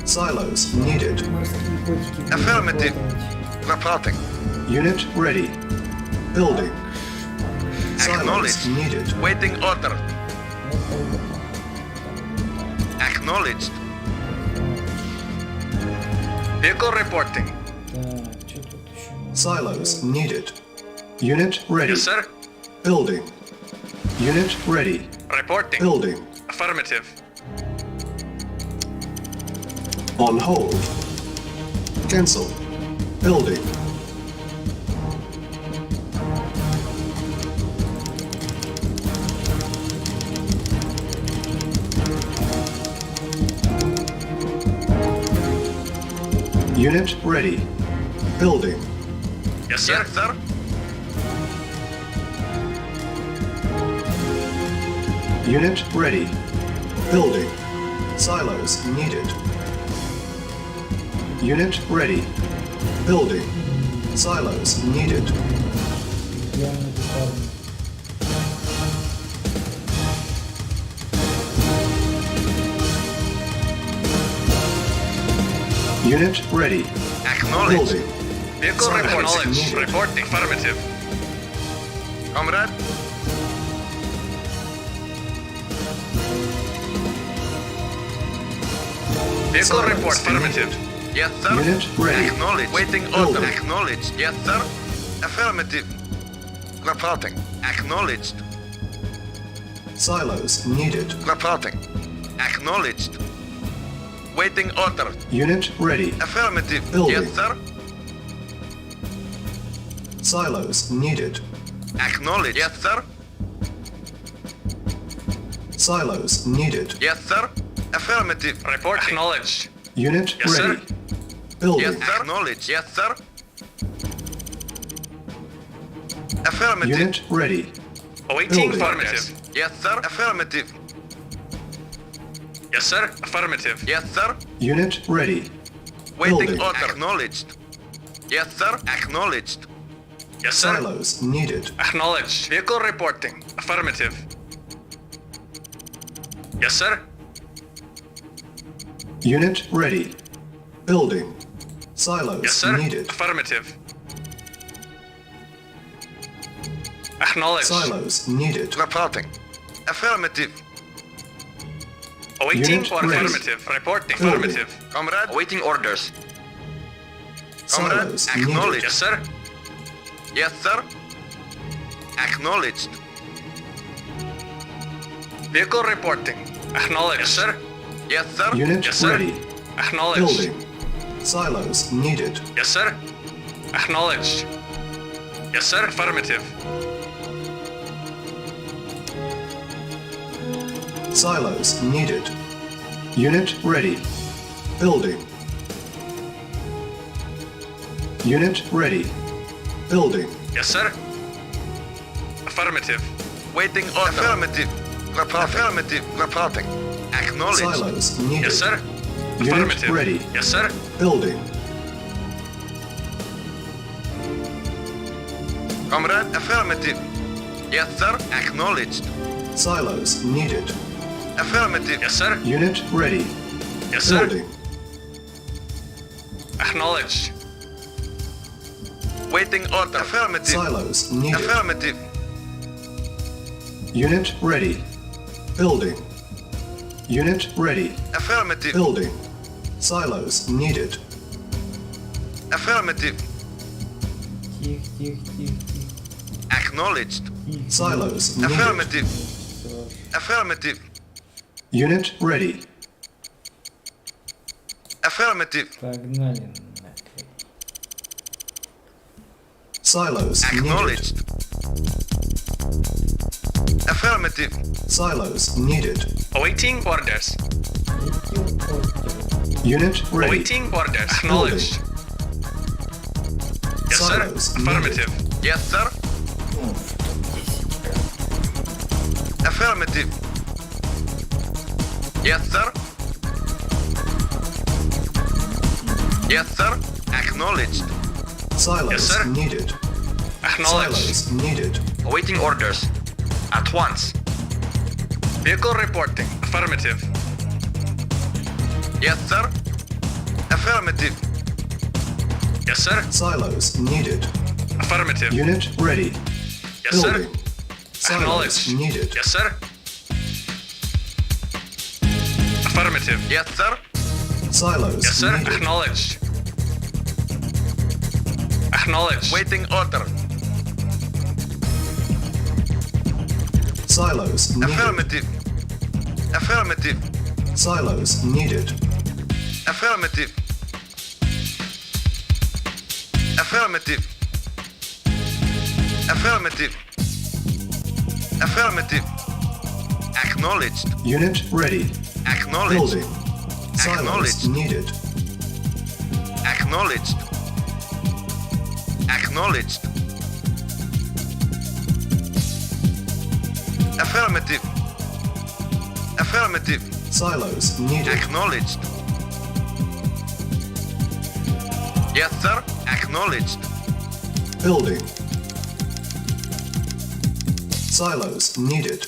Silos needed. Морские котики будут Affirmative. отрабатывать. Reporting. Unit ready. Building. Silos Acknowledged. needed. Waiting order. Ну, полгода. Acknowledged. Vehicle reporting. Так, что тут еще надо Silos сделать? needed. Unit ready. Yes, sir. Building. Unit ready. Reporting. Building. Affirmative. On hold. Cancel. Building. Unit ready. Building. Yes, sir. Yes, sir. Unit ready. Building. Silos needed. Unit ready. Building. Silos needed. Реально парни. Unit ready. Acknowledged. Building. Vehicle Silence reporting. needed. Reporting. Affirmative. Comrade. Vehicle Silence report. Affirmative. needed. Yes, sir. Unit ready. Acknowledged. Waiting order. Building. Acknowledged. Yes, sir. Affirmative. Reporting. Acknowledged. Silos needed. Reporting. Acknowledged. Waiting order. Unit ready. Affirmative. Building. Yes, sir. Silos needed. Acknowledged. Yes, sir. Silos needed. Yes, sir. Affirmative. Report. Acknowledged. Unit Yes, sir. ready. Building. Yes, sir. Acknowledged. Yes, sir. Affirmative. Unit ready. Awaiting Building. affirmative. Yes, sir. Affirmative. Yes, sir. Affirmative. Yes, sir. Unit ready. Waiting Building. order. Acknowledged. Yes, sir. Acknowledged. Yes, sir. Silos needed. Acknowledged. Vehicle reporting. Affirmative. Yes, sir. Unit ready. Building. Silos Yes, sir. needed. Affirmative. Acknowledged. Silos needed. Reporting. Affirmative. Awaiting Unit or ready. affirmative. Reporting. Building. Affirmative. Comrade. Awaiting orders. Comrade. Silos Acknowledged. needed. Yes, sir. Yes, sir. Acknowledged. Vehicle reporting. Acknowledged. Yes, sir. Yes, sir. Unit yes, sir. ready. Acknowledged. Building. Silos needed. Yes, sir. Acknowledged. Yes, sir. Affirmative. Silos needed. Unit ready. Building. Unit ready. Building. Yes, sir. Affirmative. Waiting order. Affirmative. Affirmative. Reporting. Acknowledged. Silos needed. Yes, sir. Unit Affirmative. ready. Yes, sir. Building. Comrade. Affirmative. Yes, sir. Acknowledged. Silos needed. Affirmative. Yes, sir. Unit ready. Yes, sir. Building. Acknowledged. Waiting order. Affirmative. Silos needed. Affirmative. Unit ready. Building. Unit ready. Affirmative. Building. Silos needed. Affirmative. Тихо, тихо, тихо, тихо. Acknowledged. Тихо. Silos needed. Affirmative. Хорошо. Affirmative. Unit ready. Affirmative. Погнали нахрен. Silos needed. Acknowledged. Affirmative. Silos needed. Awaiting orders. Летел ордер. Unit ready. Awaiting orders. Acknowledged. Yes, sir. Silos Affirmative. Yes, sir. Ну, здесь прям. Affirmative. Yes, sir. Yes, sir. Acknowledged. Silos Yes, sir. needed. Acknowledged. Silos needed. Awaiting orders. At once. Vehicle reporting. Affirmative. Yes, sir. Affirmative. Yes, sir. Silos needed. Affirmative. Unit ready. Yes, sir. Building. Silos Acknowledged. needed. Yes, sir. Affirmative. Yes, sir. Silos Yes, sir. needed. Acknowledged. Acknowledged. Waiting order. Silos needed. Affirmative. Affirmative. Silos needed. Affirmative. Affirmative. Affirmative. Affirmative. Acknowledged. Unit ready. Acknowledged. Building. Silos Acknowledged. needed. Acknowledged. Acknowledged. Affirmative. Affirmative. Silos needed. Acknowledged. Yes, sir. Acknowledged. Building. Silos needed.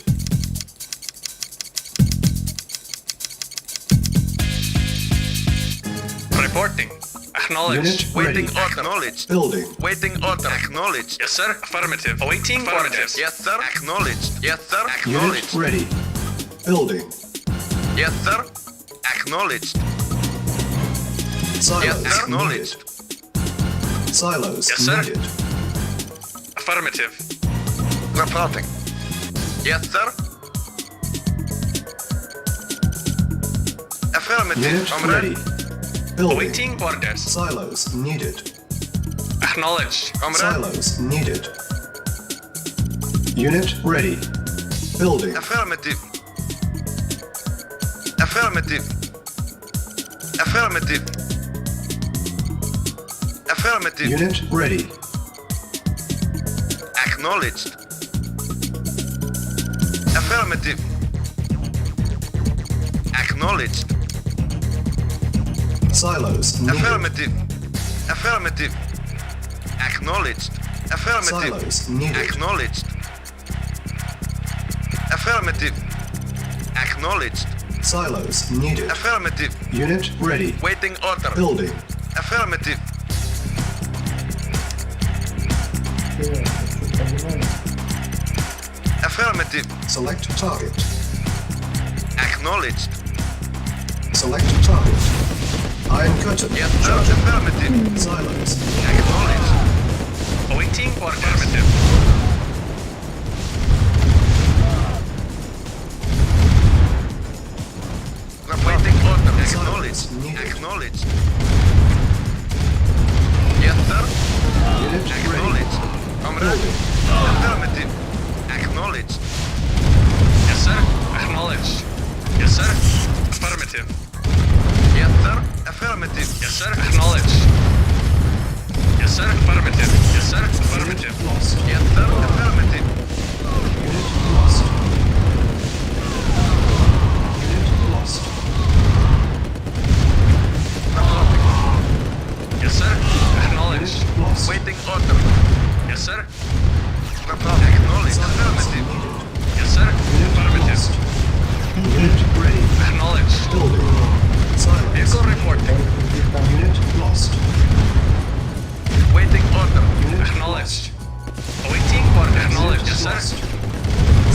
Reporting. Acknowledged. Unit Waiting ready. order. Acknowledged. Building. Waiting order. Acknowledged. Yes, sir. Affirmative. Awaiting orders. Yes, sir. Acknowledged. Yes, sir. Unit Acknowledged. ready. Building. Yes, sir. Acknowledged. Silos Yes, needed. acknowledged. Silos Yes, sir. needed. Affirmative. Reporting. Yes, sir. Affirmative. Unit Comrade. ready. Building. Awaiting orders. Silos needed. Acknowledged. Comrade. Silos needed. Unit ready. Building. Affirmative. Affirmative. Affirmative. Affirmative. Unit ready. Acknowledged. Affirmative. Acknowledged. Silos needed. Affirmative. Affirmative. Acknowledged. Affirmative. Silos needed. Acknowledged. Affirmative. Acknowledged. Silos needed. Affirmative. Unit ready. Waiting order. Building. Affirmative. Affirmative. Select target. Acknowledged. Select target. Iron curtain. Yes, sir. Charging. Affirmative. Silos. Acknowledged. Awaiting order. Affirmative. Waiting order. Acknowledged. Silence needed. Acknowledged. Yes, sir. Unit ready. Acknowledged. Comrade. Building. Affirmative. Acknowledged. Yes, sir. Acknowledged. Yes, sir. Affirmative. Yes, sir. Affirmative. Yes, sir. Acknowledged. Yes, sir. Affirmative. Yes, sir. Affirmative. Unit lost. Yes, sir. Affirmative. Unit lost. Unit lost. Yes, sir. Acknowledged. Unit lost. Waiting order. Yes, sir. Acknowledged. Silos Affirmative. needed. Yes, sir. Unit Affirmative. lost. Unit ready. Acknowledged. Building. Silence. Vehicle reporting. Unit lost. Waiting order. Unit Acknowledged. Awaiting order. Acknowledged. Yes, sir. lost.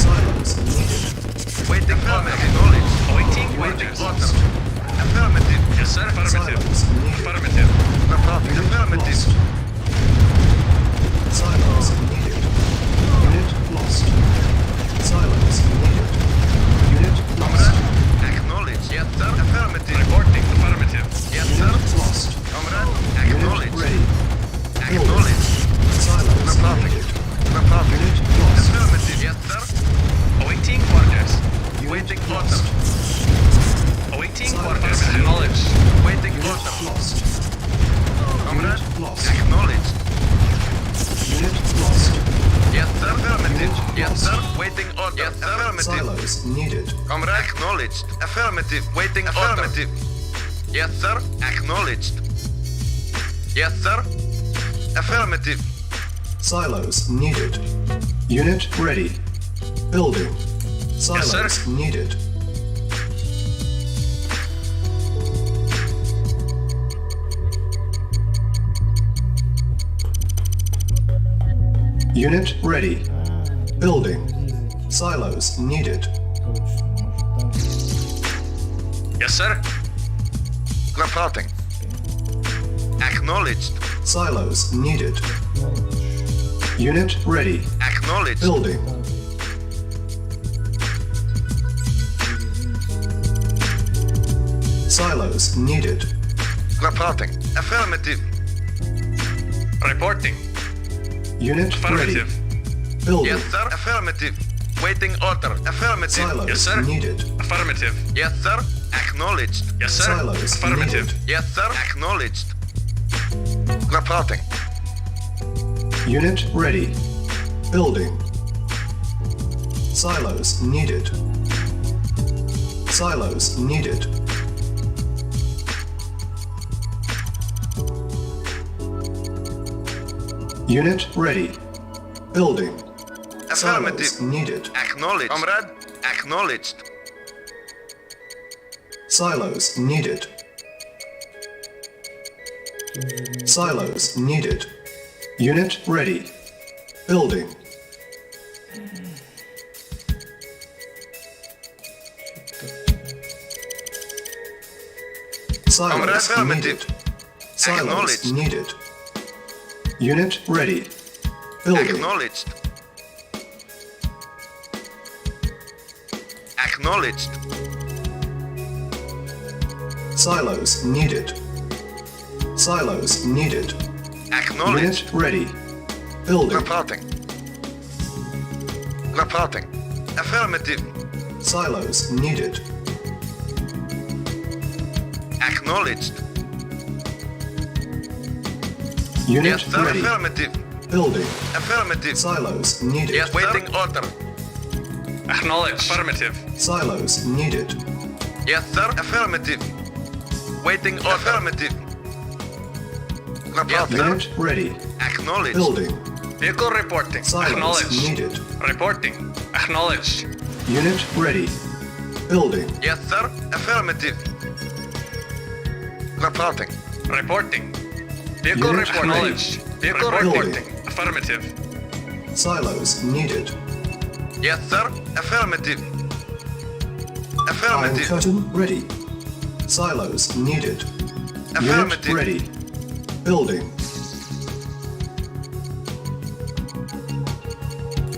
Silence needed. Waiting order. Acknowledged. Awaiting Waiting orders. order. Affirmative. Yes, sir. Affirmative. Silence needed. Affirmative. Affirmative. Lost. Silence needed. Unit lost. Silence needed. Unit lost. Acknowledged. Yes, sir. Affirmative. Reporting. Affirmative. Yes, sir. Unit lost. Comrade. Unit Acknowledged. ready. Acknowledged. Silence needed. Affirmative. Unit lost. Affirmative. Yes, sir. Awaiting orders. Waiting Unit order. lost. Awaiting Silence. orders. Acknowledged. Waiting Unit order. lost. Comrade. Unit lost. Acknowledged. Unit lost. Yes, sir. Affirmative. Unit Yes, lost. sir. Waiting order. Yes, sir. Affirmative. Silos needed. Comrade. Acknowledged. Affirmative. Waiting affirmative. Yes, sir. Acknowledged. Yes, sir. Affirmative. Silos needed. Unit ready. Building. Yes, sir. Silos needed. Unit ready. Building. Silos needed. Yes, sir. Reporting. Acknowledged. Silos needed. Unit ready. Acknowledged. Building. Silos needed. Reporting. Affirmative. Reporting. Unit ready. Affirmative. Building. Yes, sir. Affirmative. Waiting order. Affirmative. Silos Yes, sir. needed. Affirmative. Yes, sir. Acknowledged. Yes, sir. Silos Affirmative. needed. Yes, sir. Acknowledged. Reporting. Unit ready. Building. Silos needed. Silos needed. Unit ready. Building. Affirmative. Silos needed. Acknowledged. Comrade. Acknowledged. Silos needed. Silos needed. Unit ready. Building. Silos Affirmative. needed. Silos Acknowledged. needed. Unit ready. Building. Acknowledged. Acknowledged. Silos needed. Silos needed. Acknowledged. Unit ready. Building. Reporting. Reporting. Affirmative. Silos needed. Acknowledged. Unit Yes, sir. ready. Affirmative. Building. Affirmative. Silos needed. Yes, waiting order. Acknowledged. Affirmative. Silos needed. Yes, sir. Affirmative. Waiting order. Affirmative. Yes, sir. Unit ready. Acknowledged. Building. Vehicle reporting. Silos Acknowledged. needed. Reporting. Acknowledged. Unit ready. Building. Yes, sir. Affirmative. Reporting. Reporting. Vehicle Unit reporting. ready. Acknowledged. Vehicle Building. reporting. Affirmative. Silos needed. Yes, sir. Affirmative. Iron Affirmative. curtain ready. Silos needed. Unit Affirmative. ready. Building.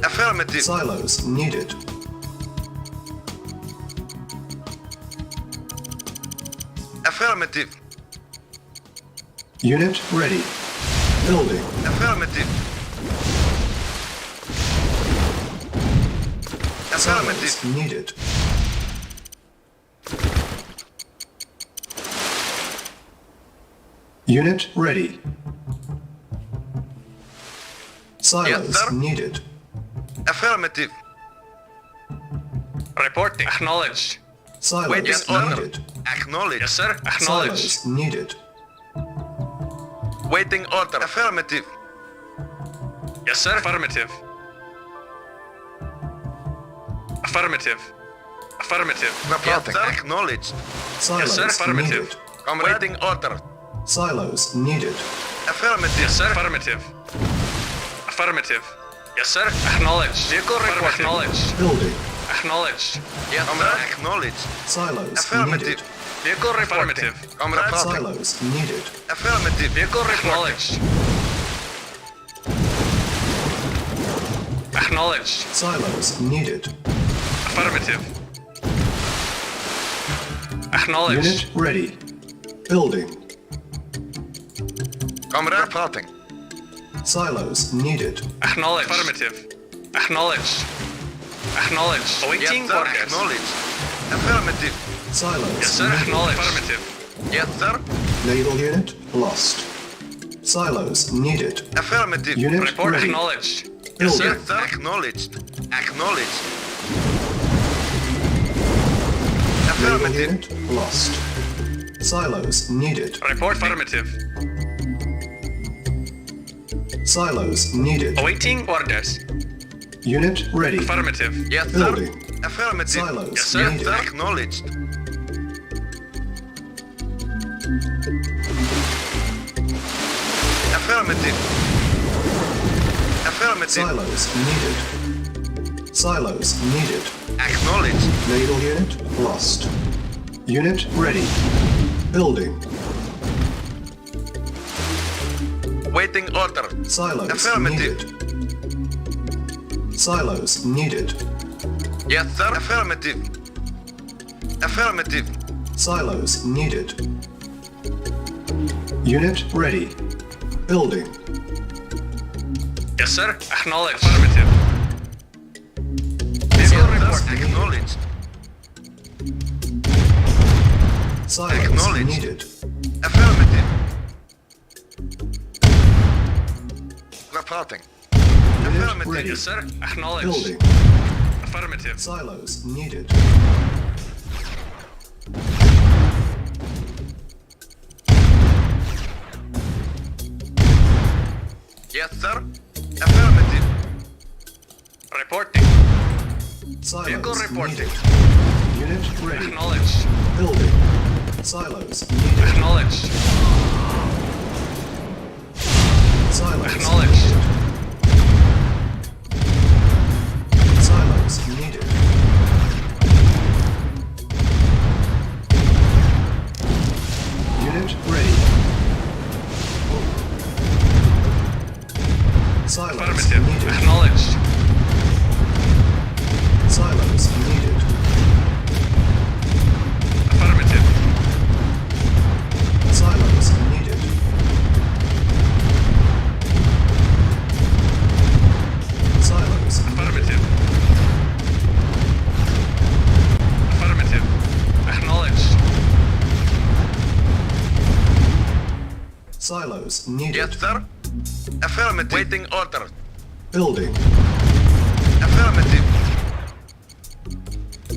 Affirmative. Silos needed. Affirmative. Unit ready. Building. Affirmative. Affirmative. Silos needed. Unit ready. Silos sir. needed. Affirmative. Reporting. Acknowledged. Silos Waiting order. needed. Acknowledged. Yes, sir. Acknowledged. Silos needed. Waiting order. Affirmative. Yes, sir. Affirmative. Affirmative. Affirmative. Reporting. Acknowledged. Silos sir. Affirmative. needed. Waiting order. Silos needed. Affirmative. Yes, sir. Affirmative. Affirmative. Yes, sir. Acknowledged. Vehicle report. Acknowledged. Building. Acknowledged. Yes, sir. Acknowledged. Silos Affirmative. needed. Vehicle reporting. Reporting. Silos needed. Affirmative. Vehicle acknowledged. Acknowledged. Silos needed. Affirmative. Acknowledged. Unit ready. Building. Comrade. Reporting. Silos needed. Acknowledged. Affirmative. Acknowledged. Acknowledged. Awaiting Yes, sir. orders. Acknowledged. Affirmative. Silos Yes, sir. needed. Acknowledged. Affirmative. Yes, sir. Naval unit lost. Silos needed. Affirmative. Unit Report ready. acknowledged. Yes, Building. sir. Yes, sir. Acknowledged. Acknowledged. Naval Affirmative. unit lost. Silos needed. Report affirmative. Silos needed. Awaiting orders. Unit ready. Affirmative. Yes, sir. Building. Affirmative. Silos Yes, sir. needed. Acknowledged. Affirmative. Affirmative. Silos needed. Silos needed. Acknowledged. Naval unit lost. Unit ready. Building. Waiting order. Silos Affirmative. needed. Silos needed. Yes, sir. Affirmative. Affirmative. Silos needed. Unit ready. Building. Yes, sir. Acknowledged. Affirmative. Yes, Vehicle sir. report. Acknowledged. Silos Acknowledged. needed. Affirmative. Reporting. Unit Affirmative. ready. Yes, sir. Acknowledged. Building. Affirmative. Silos needed. Yes, sir. Affirmative. Reporting. Silos Vehicle reporting. needed. Unit ready. Acknowledged. Building. Silos needed. Acknowledged. Silos Acknowledged. Silos needed. Unit ready. Silos Affirmative. needed. Acknowledged. Silos needed. Affirmative. Silos needed. Silos Affirmative. Affirmative. Acknowledged. Silos needed. Yes, sir. Affirmative. Waiting order. Building. Affirmative.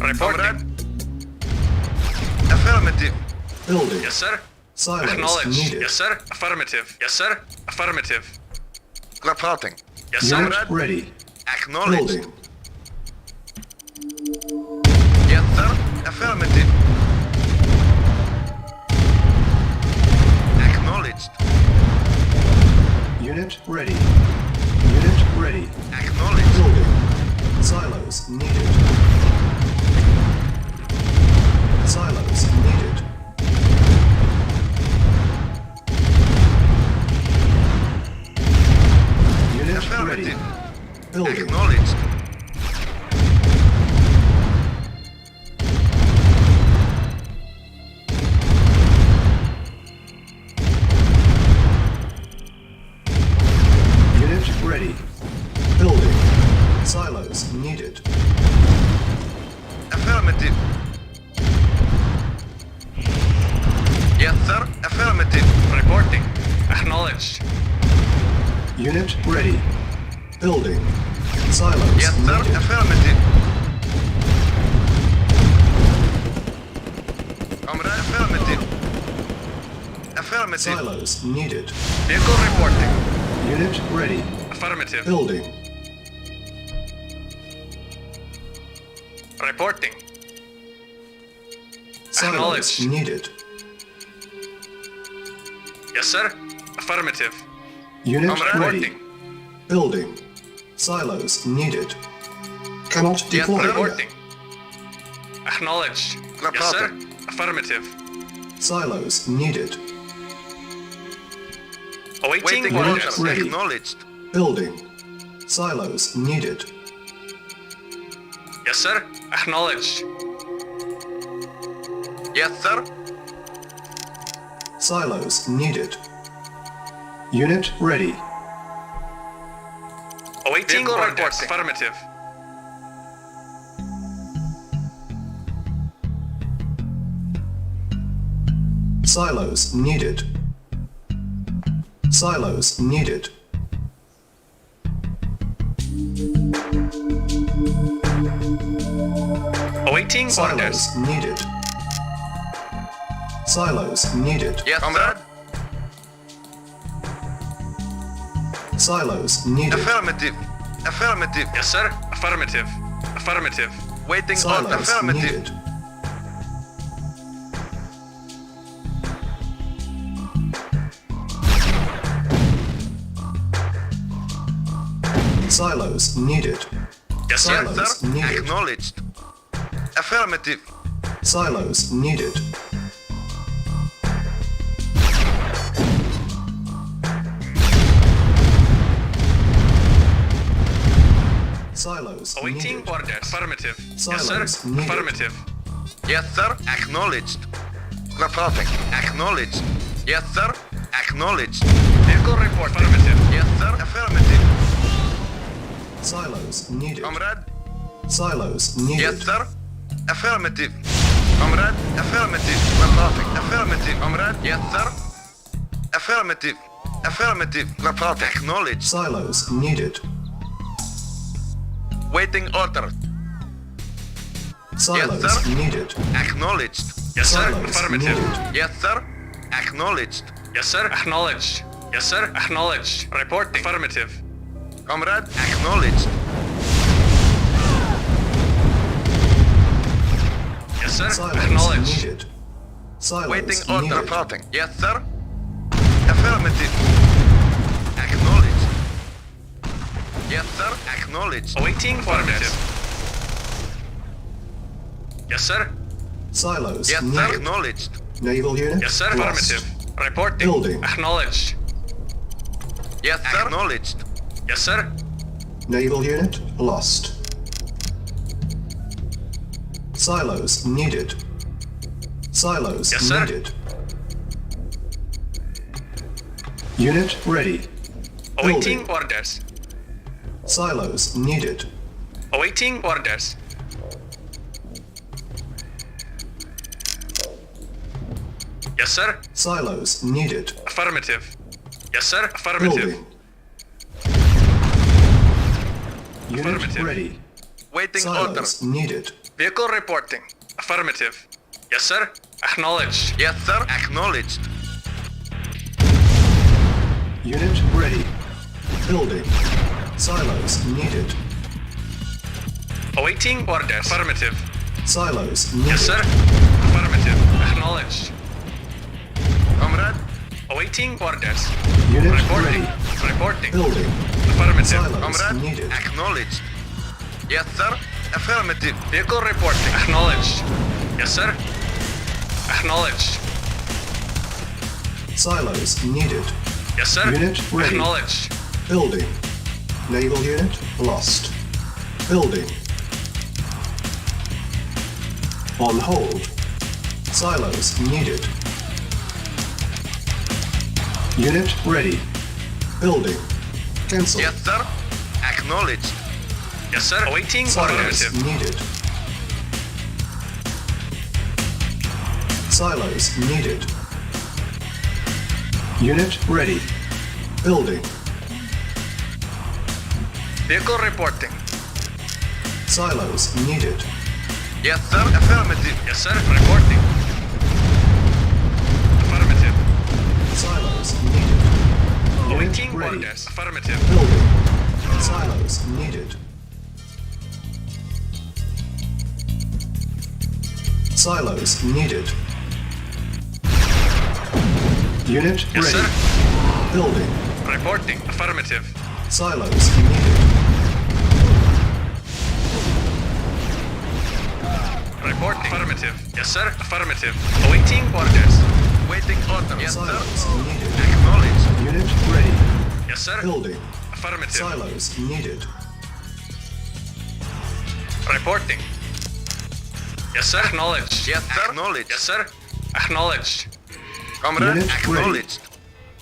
Reporting. Affirmative. Building. Yes, sir. Silos Acknowledged. needed. Yes, sir. Affirmative. Yes, sir. Affirmative. Reporting. Yes, sir. Unit ready. Acknowledged. Building. Yes, sir. Affirmative. Acknowledged. Unit ready. Unit ready. Acknowledged. Building. Silos needed. Silos needed. Unit ready. Affirmative. Building. Acknowledged. Unit ready. Building. Silos needed. Affirmative. Yes, sir. Affirmative. Reporting. Acknowledged. Unit ready. Building. Silos Yes, sir. needed. Affirmative. Comrade. Affirmative. Affirmative. Silos needed. Vehicle reporting. Unit ready. Affirmative. Building. Reporting. Silos Acknowledged. needed. Yes, sir. Affirmative. Unit Comrade. ready. Reporting. Building. Silos needed. Cannot Yes, deploy here. Reporting. Acknowledged. Yes, sir. Affirmative. Silos needed. Awaiting Waiting Unit orders. order. ready. Acknowledged. Building. Silos needed. Yes, sir. Acknowledged. Yes, sir. Silos needed. Unit ready. Awaiting Vehicle orders. reporting. Affirmative. Silos needed. Silos needed. Awaiting orders. Silos needed. Silos needed. Yes, comrade. Silos needed. Affirmative. Affirmative. Yes, sir. Affirmative. Affirmative. Waiting order. Silos Affirmative. needed. Silos needed. Yes, sir. Yes, Silos sir. needed. Acknowledged. Affirmative. Silos needed. Silos Awaiting needed. orders. Affirmative. Yes, sir. Silos needed. Affirmative. Yes, sir. Acknowledged. Reporting. Acknowledged. Yes, sir. Acknowledged. Vehicle report. Affirmative. Yes, sir. Affirmative. Silos needed. Comrade. Silos needed. Yes, sir. Affirmative. Comrade. Affirmative. Reporting. Affirmative. Comrade. Yes, sir. Affirmative. Affirmative. Reporting. Acknowledged. Silos needed. Waiting order. Silos Yes, sir. needed. Acknowledged. Yes, sir. Silos Affirmative. needed. Yes, sir. Acknowledged. Yes, sir. Acknowledged. Yes, sir. Acknowledged. Reporting. Affirmative. Comrade. Acknowledged. Yes, sir. Silos Acknowledged. needed. Silos Waiting order. needed. Reporting. Yes, sir. Affirmative. Acknowledged. Yes, sir. Acknowledged. Awaiting orders. Yes, sir. Silos Yes, sir. needed. Acknowledged. Naval unit Yes, sir. lost. Affirmative. Reporting. Building. Acknowledged. Yes, sir. Acknowledged. Yes, sir. Naval unit lost. Silos needed. Silos Yes, sir. needed. Unit ready. Awaiting Building. orders. Silos needed. Awaiting orders. Yes, sir. Silos needed. Affirmative. Yes, sir. Affirmative. Building. Unit Affirmative. ready. Waiting order. Silos needed. Vehicle reporting. Affirmative. Yes, sir. Acknowledged. Yes, sir. Acknowledged. Unit ready. Building. Silos needed. Awaiting orders. Affirmative. Silos needed. Yes, sir. Affirmative. Acknowledged. Comrade. Awaiting orders. Unit Reporting. ready. Reporting. Building. Affirmative. Silos Comrade. needed. Acknowledged. Yes, sir. Affirmative. Vehicle reporting. Acknowledged. Yes, sir. Acknowledged. Silos needed. Yes, sir. Unit ready. Acknowledged. Building. Naval unit lost. Building. On hold. Silos needed. Unit ready. Building. Cancel. Yes, sir. Acknowledged. Yes, sir. Awaiting Silos affirmative. needed. Silos needed. Unit ready. Building. Vehicle reporting. Silos needed. Yes, sir. Affirmative. Yes, sir. Reporting. Affirmative. Silos needed. Awaiting Unit ready. orders. Affirmative. Building. Silos needed. Silos needed. Unit Yes, ready. sir. Building. Reporting. Affirmative. Silos needed. Reporting. Affirmative. Yes, sir. Affirmative. Awaiting orders. Waiting order. Yes, sir. Silos needed. Acknowledged. Unit ready. Yes, sir. Building. Affirmative. Silos needed. Reporting. Yes, sir. Acknowledged. Yes, sir. Acknowledged. Yes, sir. Acknowledged. Comrade. Unit Acknowledged.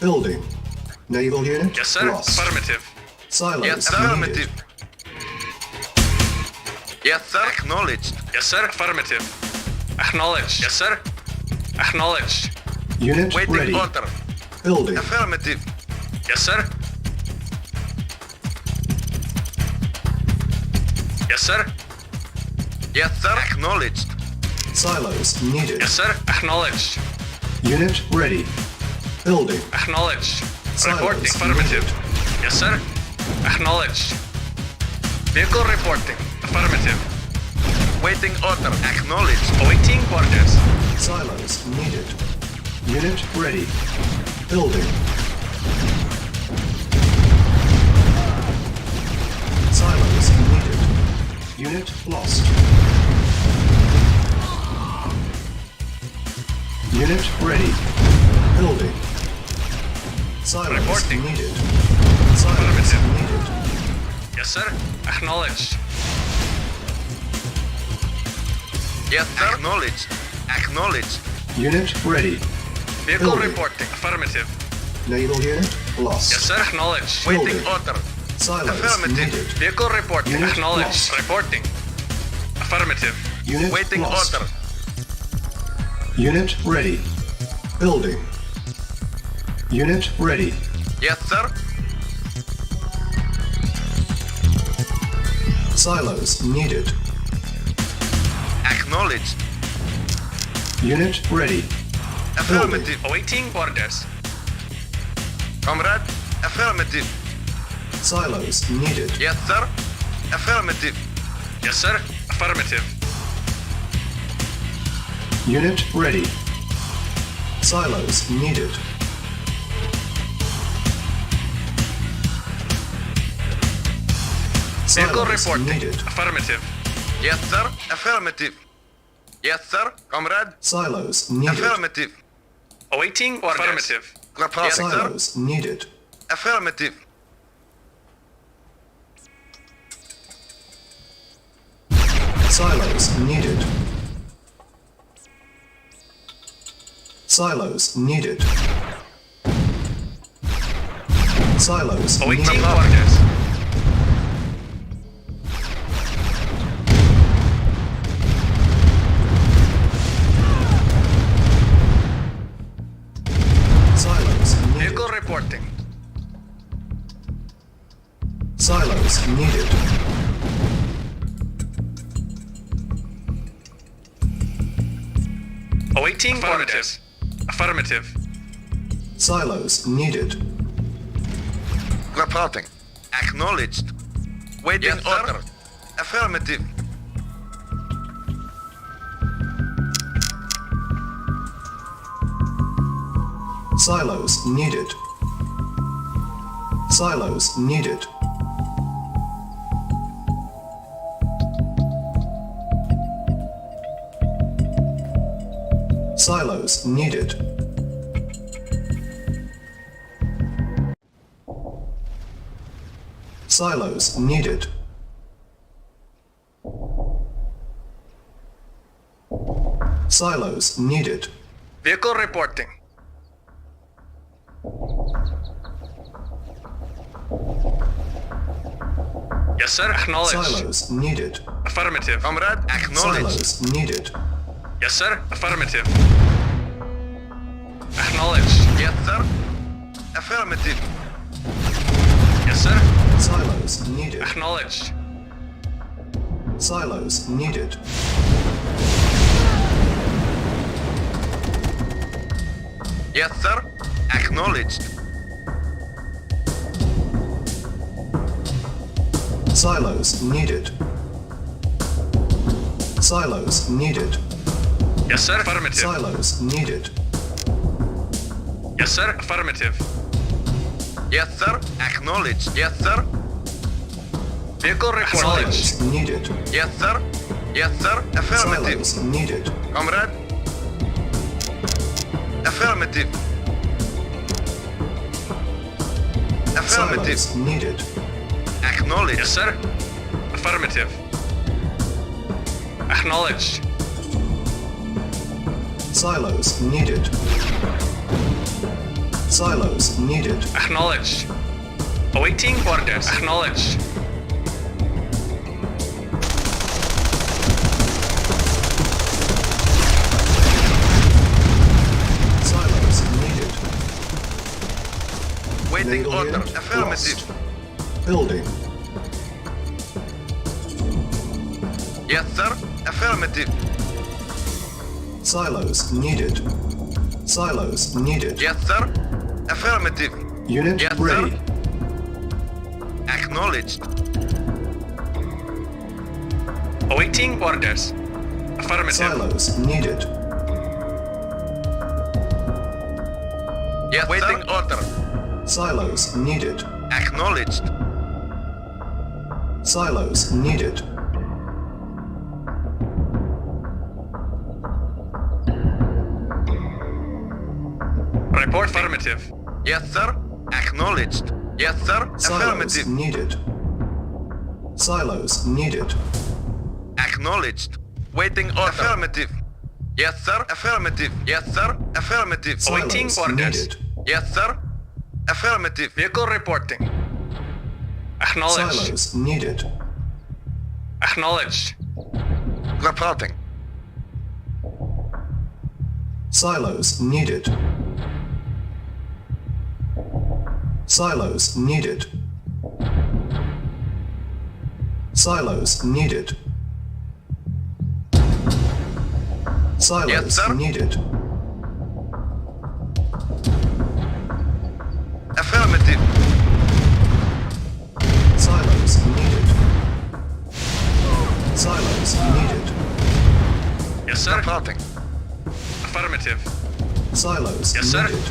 Building. Naval unit Yes, sir. lost. Affirmative. Silos Yes, sir. needed. Affirmative. Yes, sir. Acknowledged. Yes, sir. Affirmative. Acknowledged. Yes, sir. Acknowledged. Unit Waiting ready. order. Building. Affirmative. Yes, sir. Yes, sir. Yes, sir. Acknowledged. Silos needed. Yes, sir. Acknowledged. Unit ready. Building. Acknowledged. Silos Reporting. Affirmative. needed. Yes, sir. Acknowledged. Vehicle reporting. Affirmative. Waiting order. Acknowledged. Awaiting orders. Silos needed. Unit ready. Building. Silos needed. Unit lost. Unit ready. Building. Silos Reporting. needed. Silos Affirmative. needed. Yes, sir. Acknowledged. Yes, sir. Acknowledged. Acknowledged. Unit ready. Vehicle Building. reporting. Affirmative. Naval unit lost. Yes, sir. Acknowledged. Waiting Building. order. Silos Affirmative. needed. Vehicle reporting. Unit Acknowledged. lost. Reporting. Affirmative. Unit Waiting lost. order. Unit ready. Building. Unit ready. Yes, sir. Silos needed. Acknowledged. Unit ready. Affirmative. Awaiting orders. Comrade. Affirmative. Silos needed. Yes, sir. Affirmative. Yes, sir. Affirmative. Unit ready. Silos needed. Vehicle Silos reporting. needed. Affirmative. Yes, sir. Affirmative. Yes, sir. Comrade. Silos needed. Affirmative. Awaiting orders. Affirmative. Yes, sir. Silos needed. Affirmative. Silos needed. Silos needed. Silos Awaiting needed. orders. Silos needed. Vehicle reporting. Silos needed. Awaiting orders. Affirmative. Silos needed. Reporting. Acknowledged. Waiting Yes, sir. order. Affirmative. Silos needed. Silos needed. Silos needed. Silos needed. Silos needed. Vehicle reporting. Yes, sir. Acknowledged. Silos needed. Affirmative. Comrade. Acknowledged. Silos needed. Yes, sir. Affirmative. Acknowledged. Yes, sir. Affirmative. Yes, sir. Silos needed. Acknowledged. Silos needed. Yes, sir. Acknowledged. Silos needed. Silos needed. Yes, sir. Affirmative. Silos needed. Yes, sir. Affirmative. Yes, sir. Acknowledged. Yes, sir. Vehicle reporting. Silos needed. Yes, sir. Yes, sir. Affirmative. Silos needed. Comrade. Affirmative. Affirmative. Silos needed. Acknowledged. Yes, sir. Affirmative. Acknowledged. Silos needed. Silos needed. Acknowledged. Awaiting orders. Acknowledged. Silos needed. Waiting Naval order. unit Affirmative. lost. Building. Yes, sir. Affirmative. Silos needed. Silos needed. Yes, sir. Affirmative. Unit Yes, sir. ready. Acknowledged. Awaiting orders. Affirmative. Silos needed. Yes, waiting order. Silos needed. Acknowledged. Silos needed. Report affirmative. Yes, sir. Acknowledged. Yes, sir. Silos Affirmative. needed. Silos needed. Acknowledged. Waiting order. Affirmative. Yes, sir. Affirmative. Yes, sir. Affirmative. Awaiting Silos orders. needed. Yes, sir. Affirmative. Vehicle reporting. Acknowledged. Silos needed. Acknowledged. Reporting. Silos needed. Silos needed. Silos needed. Silos Yes, sir. needed. Affirmative. Silos needed. Silos needed. Yes, sir. Reporting. Affirmative. Silos Yes, sir. needed.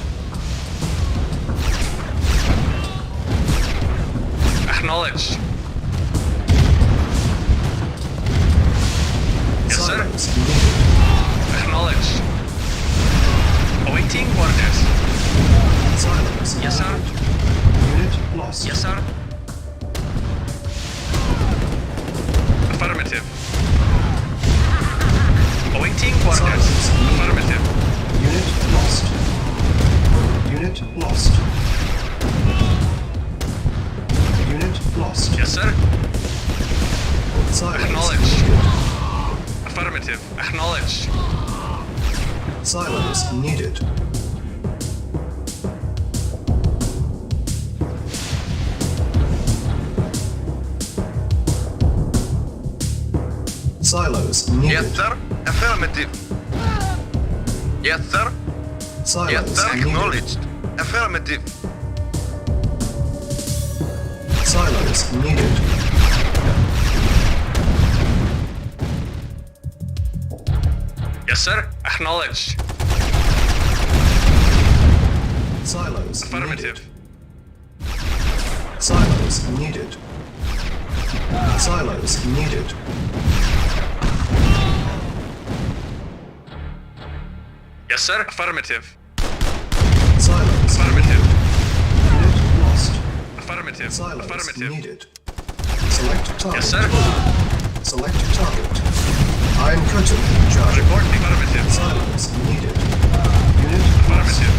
Acknowledged. Silos needed. Acknowledged. Awaiting orders. Silos. Yes, sir. Unit lost. Yes, sir. Affirmative. Awaiting orders. Silence. Affirmative. Unit lost. Unit lost. Unit lost. Yes, sir. Silos Acknowledged. needed. Affirmative. Acknowledged. Silos needed. Silos needed. Yes, sir. Affirmative. Yes, sir. Silos Yes, sir. needed. Acknowledged. Affirmative. Silos needed. Yes, sir. Acknowledged. Silos Affirmative. needed. Silos needed. Silos needed. Yes, sir. Affirmative. Silos. Affirmative. Unit lost. Affirmative. Silos Affirmative. needed. Select target. Yes, sir. Select target. I'm curtain. Charge. Reporting. Affirmative. Silos needed. Unit lost. Affirmative.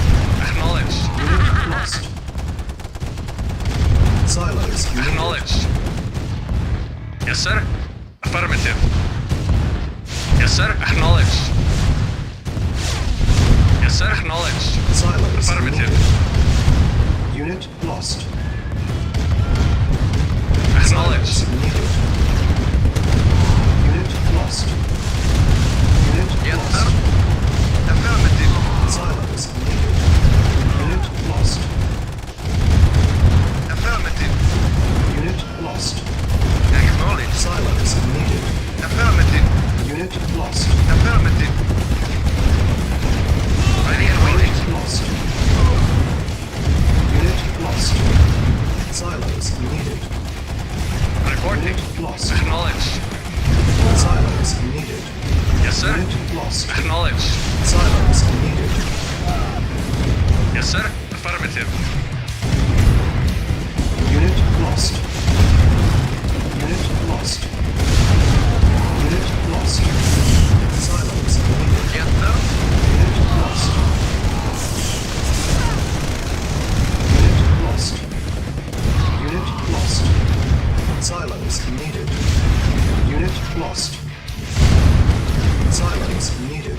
Acknowledged. Unit lost. Silos needed. Acknowledged. Yes, sir. Affirmative. Yes, sir. Acknowledged. Yes, sir. Acknowledged. Silos Affirmative. needed. Unit lost. Acknowledged. Silos needed. Unit lost. Unit Yes, lost. sir. Affirmative. Silos needed. Unit lost. Affirmative. Unit lost. Acknowledged. Silos needed. Affirmative. Unit lost. Affirmative. Ready and waiting. Unit lost. Unit lost. Silos needed. Reporting. Unit lost. Acknowledged. Silos needed. Yes, sir. Unit lost. Acknowledged. Silos needed. Yes, sir. Affirmative. Unit lost. Unit lost. Unit lost. Silos needed. Yes, sir. Unit lost. Unit lost. Unit lost. Silos needed. Unit lost. Silos needed.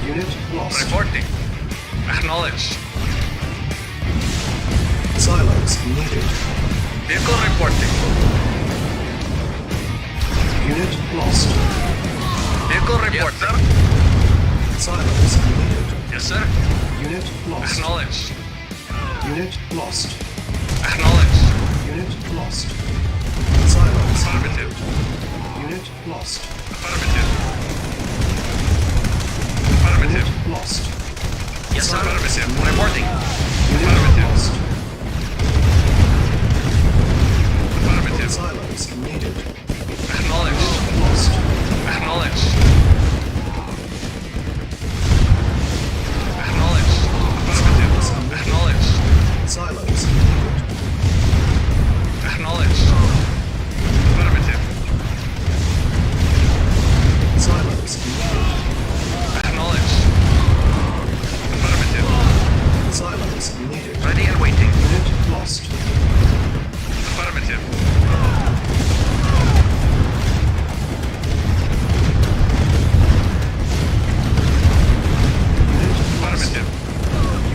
Unit lost. Reporting. Acknowledged. Silos needed. Vehicle reporting. Unit lost. Vehicle Yes, reporting. sir. Silos needed. Yes, sir. Unit lost. Acknowledged. Unit lost. Acknowledged. Unit lost. Silos Affirmative. Unit lost. Affirmative. Affirmative. Unit lost. Yes, sir. Affirmative. Reporting. Unit Affirmative. lost. Affirmative. Silos needed. Acknowledged. Lost. Acknowledged. Acknowledged. Affirmative. Acknowledged. Silos needed. Acknowledged. Affirmative. Silos needed. Acknowledged. Affirmative. Silos needed. Ready and waiting. Unit lost. Affirmative. Unit lost. Affirmative.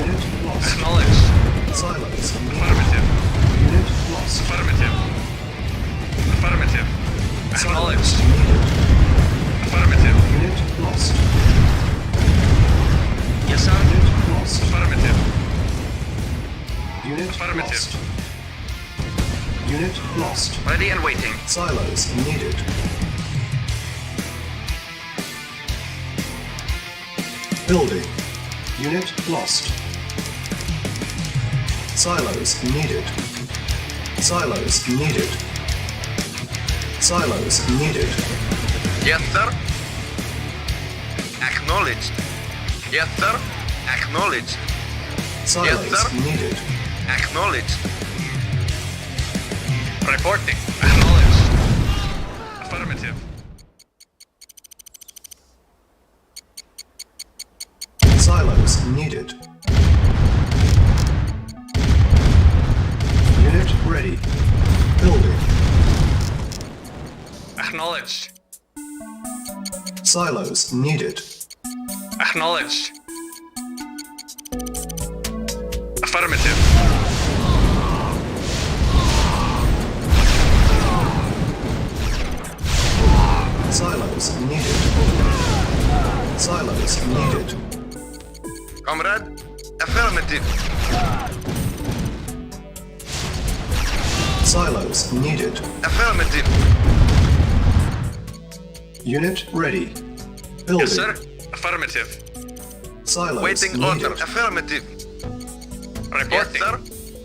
Unit lost. Acknowledged. Silos needed. Affirmative. Unit lost. Affirmative. Affirmative. Acknowledged. Silos needed. Affirmative. Unit lost. Yes, sir. Unit lost. Affirmative. Unit Affirmative. lost. Unit lost. Ready and waiting. Silos needed. Building. Unit lost. Silos needed. Silos needed. Silos needed. Yes, sir. Acknowledged. Yes, sir. Acknowledged. Silos sir. needed. Acknowledged. Reporting. Acknowledged. Affirmative. Silos needed. Unit ready. Building. Acknowledged. Silos needed. Acknowledged. Affirmative. Silos needed. Silos needed. Comrade. Affirmative. Silos needed. Affirmative. Unit ready. Building. Yes, sir. Affirmative. Silos Waiting needed. order. Affirmative. Yes, Reporting. sir.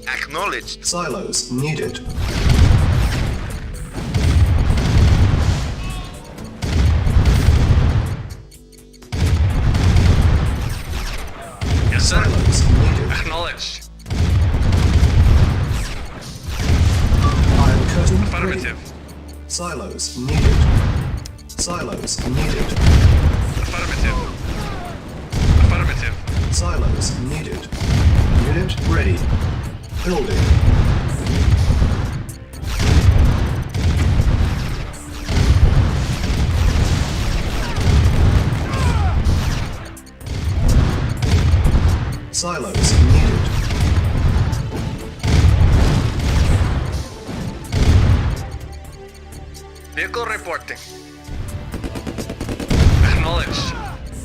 Acknowledged. Silos needed. Yes, sir. Silos needed. Acknowledged. Iron curtain ready. Affirmative. Silos needed. Silos needed. Affirmative. Affirmative. Silos needed. Unit ready. Building. Silos needed. Vehicle reporting. Acknowledged.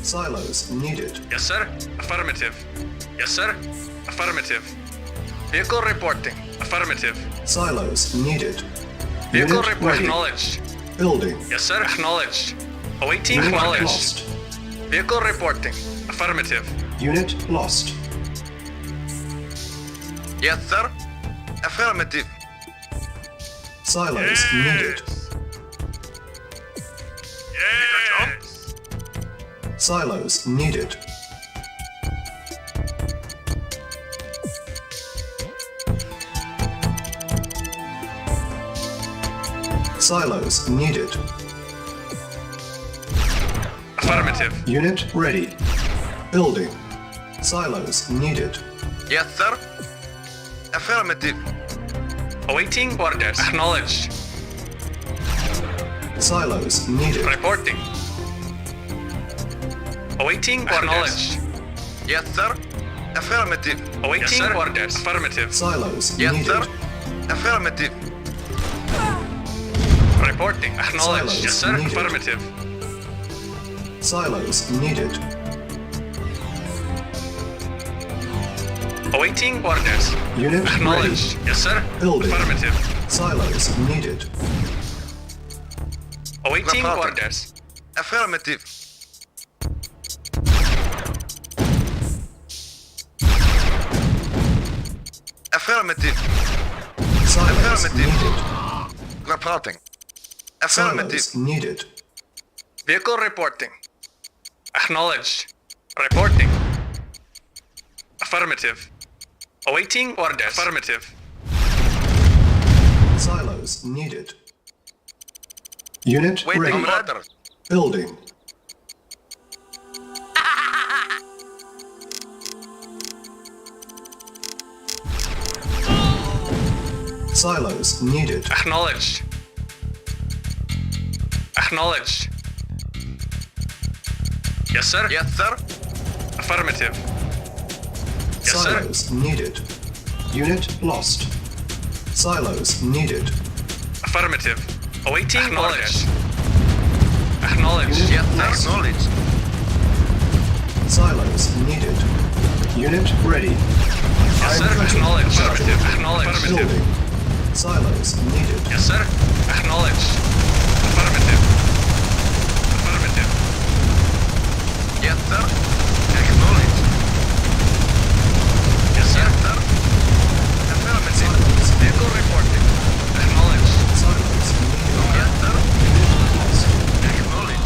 Silos needed. Yes, sir. Affirmative. Yes, sir. Affirmative. Vehicle reporting. Affirmative. Silos needed. Vehicle Unit report ready. acknowledged. Building. Yes, sir. Acknowledged. Awaiting Unit acknowledged. lost. Vehicle reporting. Affirmative. Unit lost. Yes, sir. Affirmative. Silos needed. Yes. Silos needed. Silos needed. Affirmative. Unit ready. Building. Silos needed. Yes, sir. Affirmative. Awaiting orders. Acknowledged. Silos needed. Reporting. Awaiting acknowledged. Yes, sir. Affirmative. Awaiting Yes, sir. orders. Affirmative. Silos Yes, needed. sir. Affirmative. Reporting. Acknowledged. Silos Yes, sir. needed. Affirmative. Silos needed. Awaiting orders. Unit ready. Acknowledged. Yes, sir. Building. Affirmative. Silos needed. Awaiting Reporting. orders. Affirmative. Affirmative. Silos Affirmative. needed. Reporting. Affirmative. Silos needed. Vehicle reporting. Acknowledged. Reporting. Affirmative. Awaiting orders. Affirmative. Silos needed. Unit Waiting ready. order. Building. Silos needed. Acknowledged. Acknowledged. Yes, sir. Yes, sir. Affirmative. Yes, sir. Silos needed. Unit lost. Silos needed. Affirmative. Awaiting orders. Acknowledged. Unit Yes, sir. lost. Acknowledged. Silos needed. Unit ready. Yes, sir. Iron curtain Acknowledged. charged. Affirmative. Acknowledged. Affirmative. Building. Silos needed. Yes, sir. Acknowledged. Affirmative. Affirmative. Yes, sir. Acknowledged. Yes, sir. Yes, sir. Affirmative. Vehicle reporting. Acknowledged. Silos needed. Yes, sir. Unit lost. Acknowledged.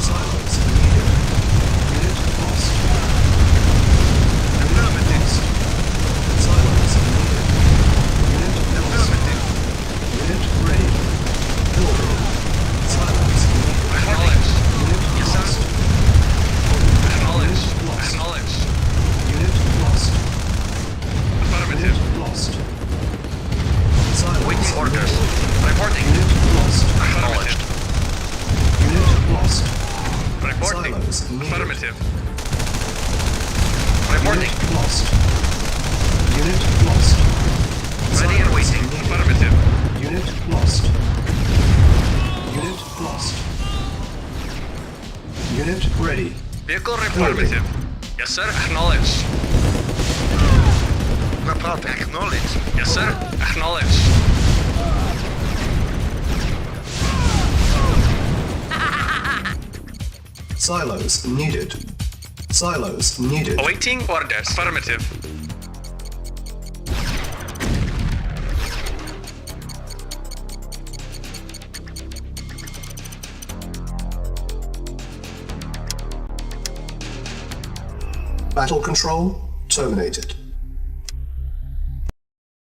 Silos needed. Affirmative. Reporting. Unit lost. Unit lost. Ready and waiting. Needed. Affirmative. Unit lost. Unit lost. Unit ready. Vehicle affirmative. Yes, sir. Acknowledge. Report. Acknowledge. Yes, sir. Acknowledge. Silos needed. Silos needed. Awaiting orders. Affirmative. Battle control terminated.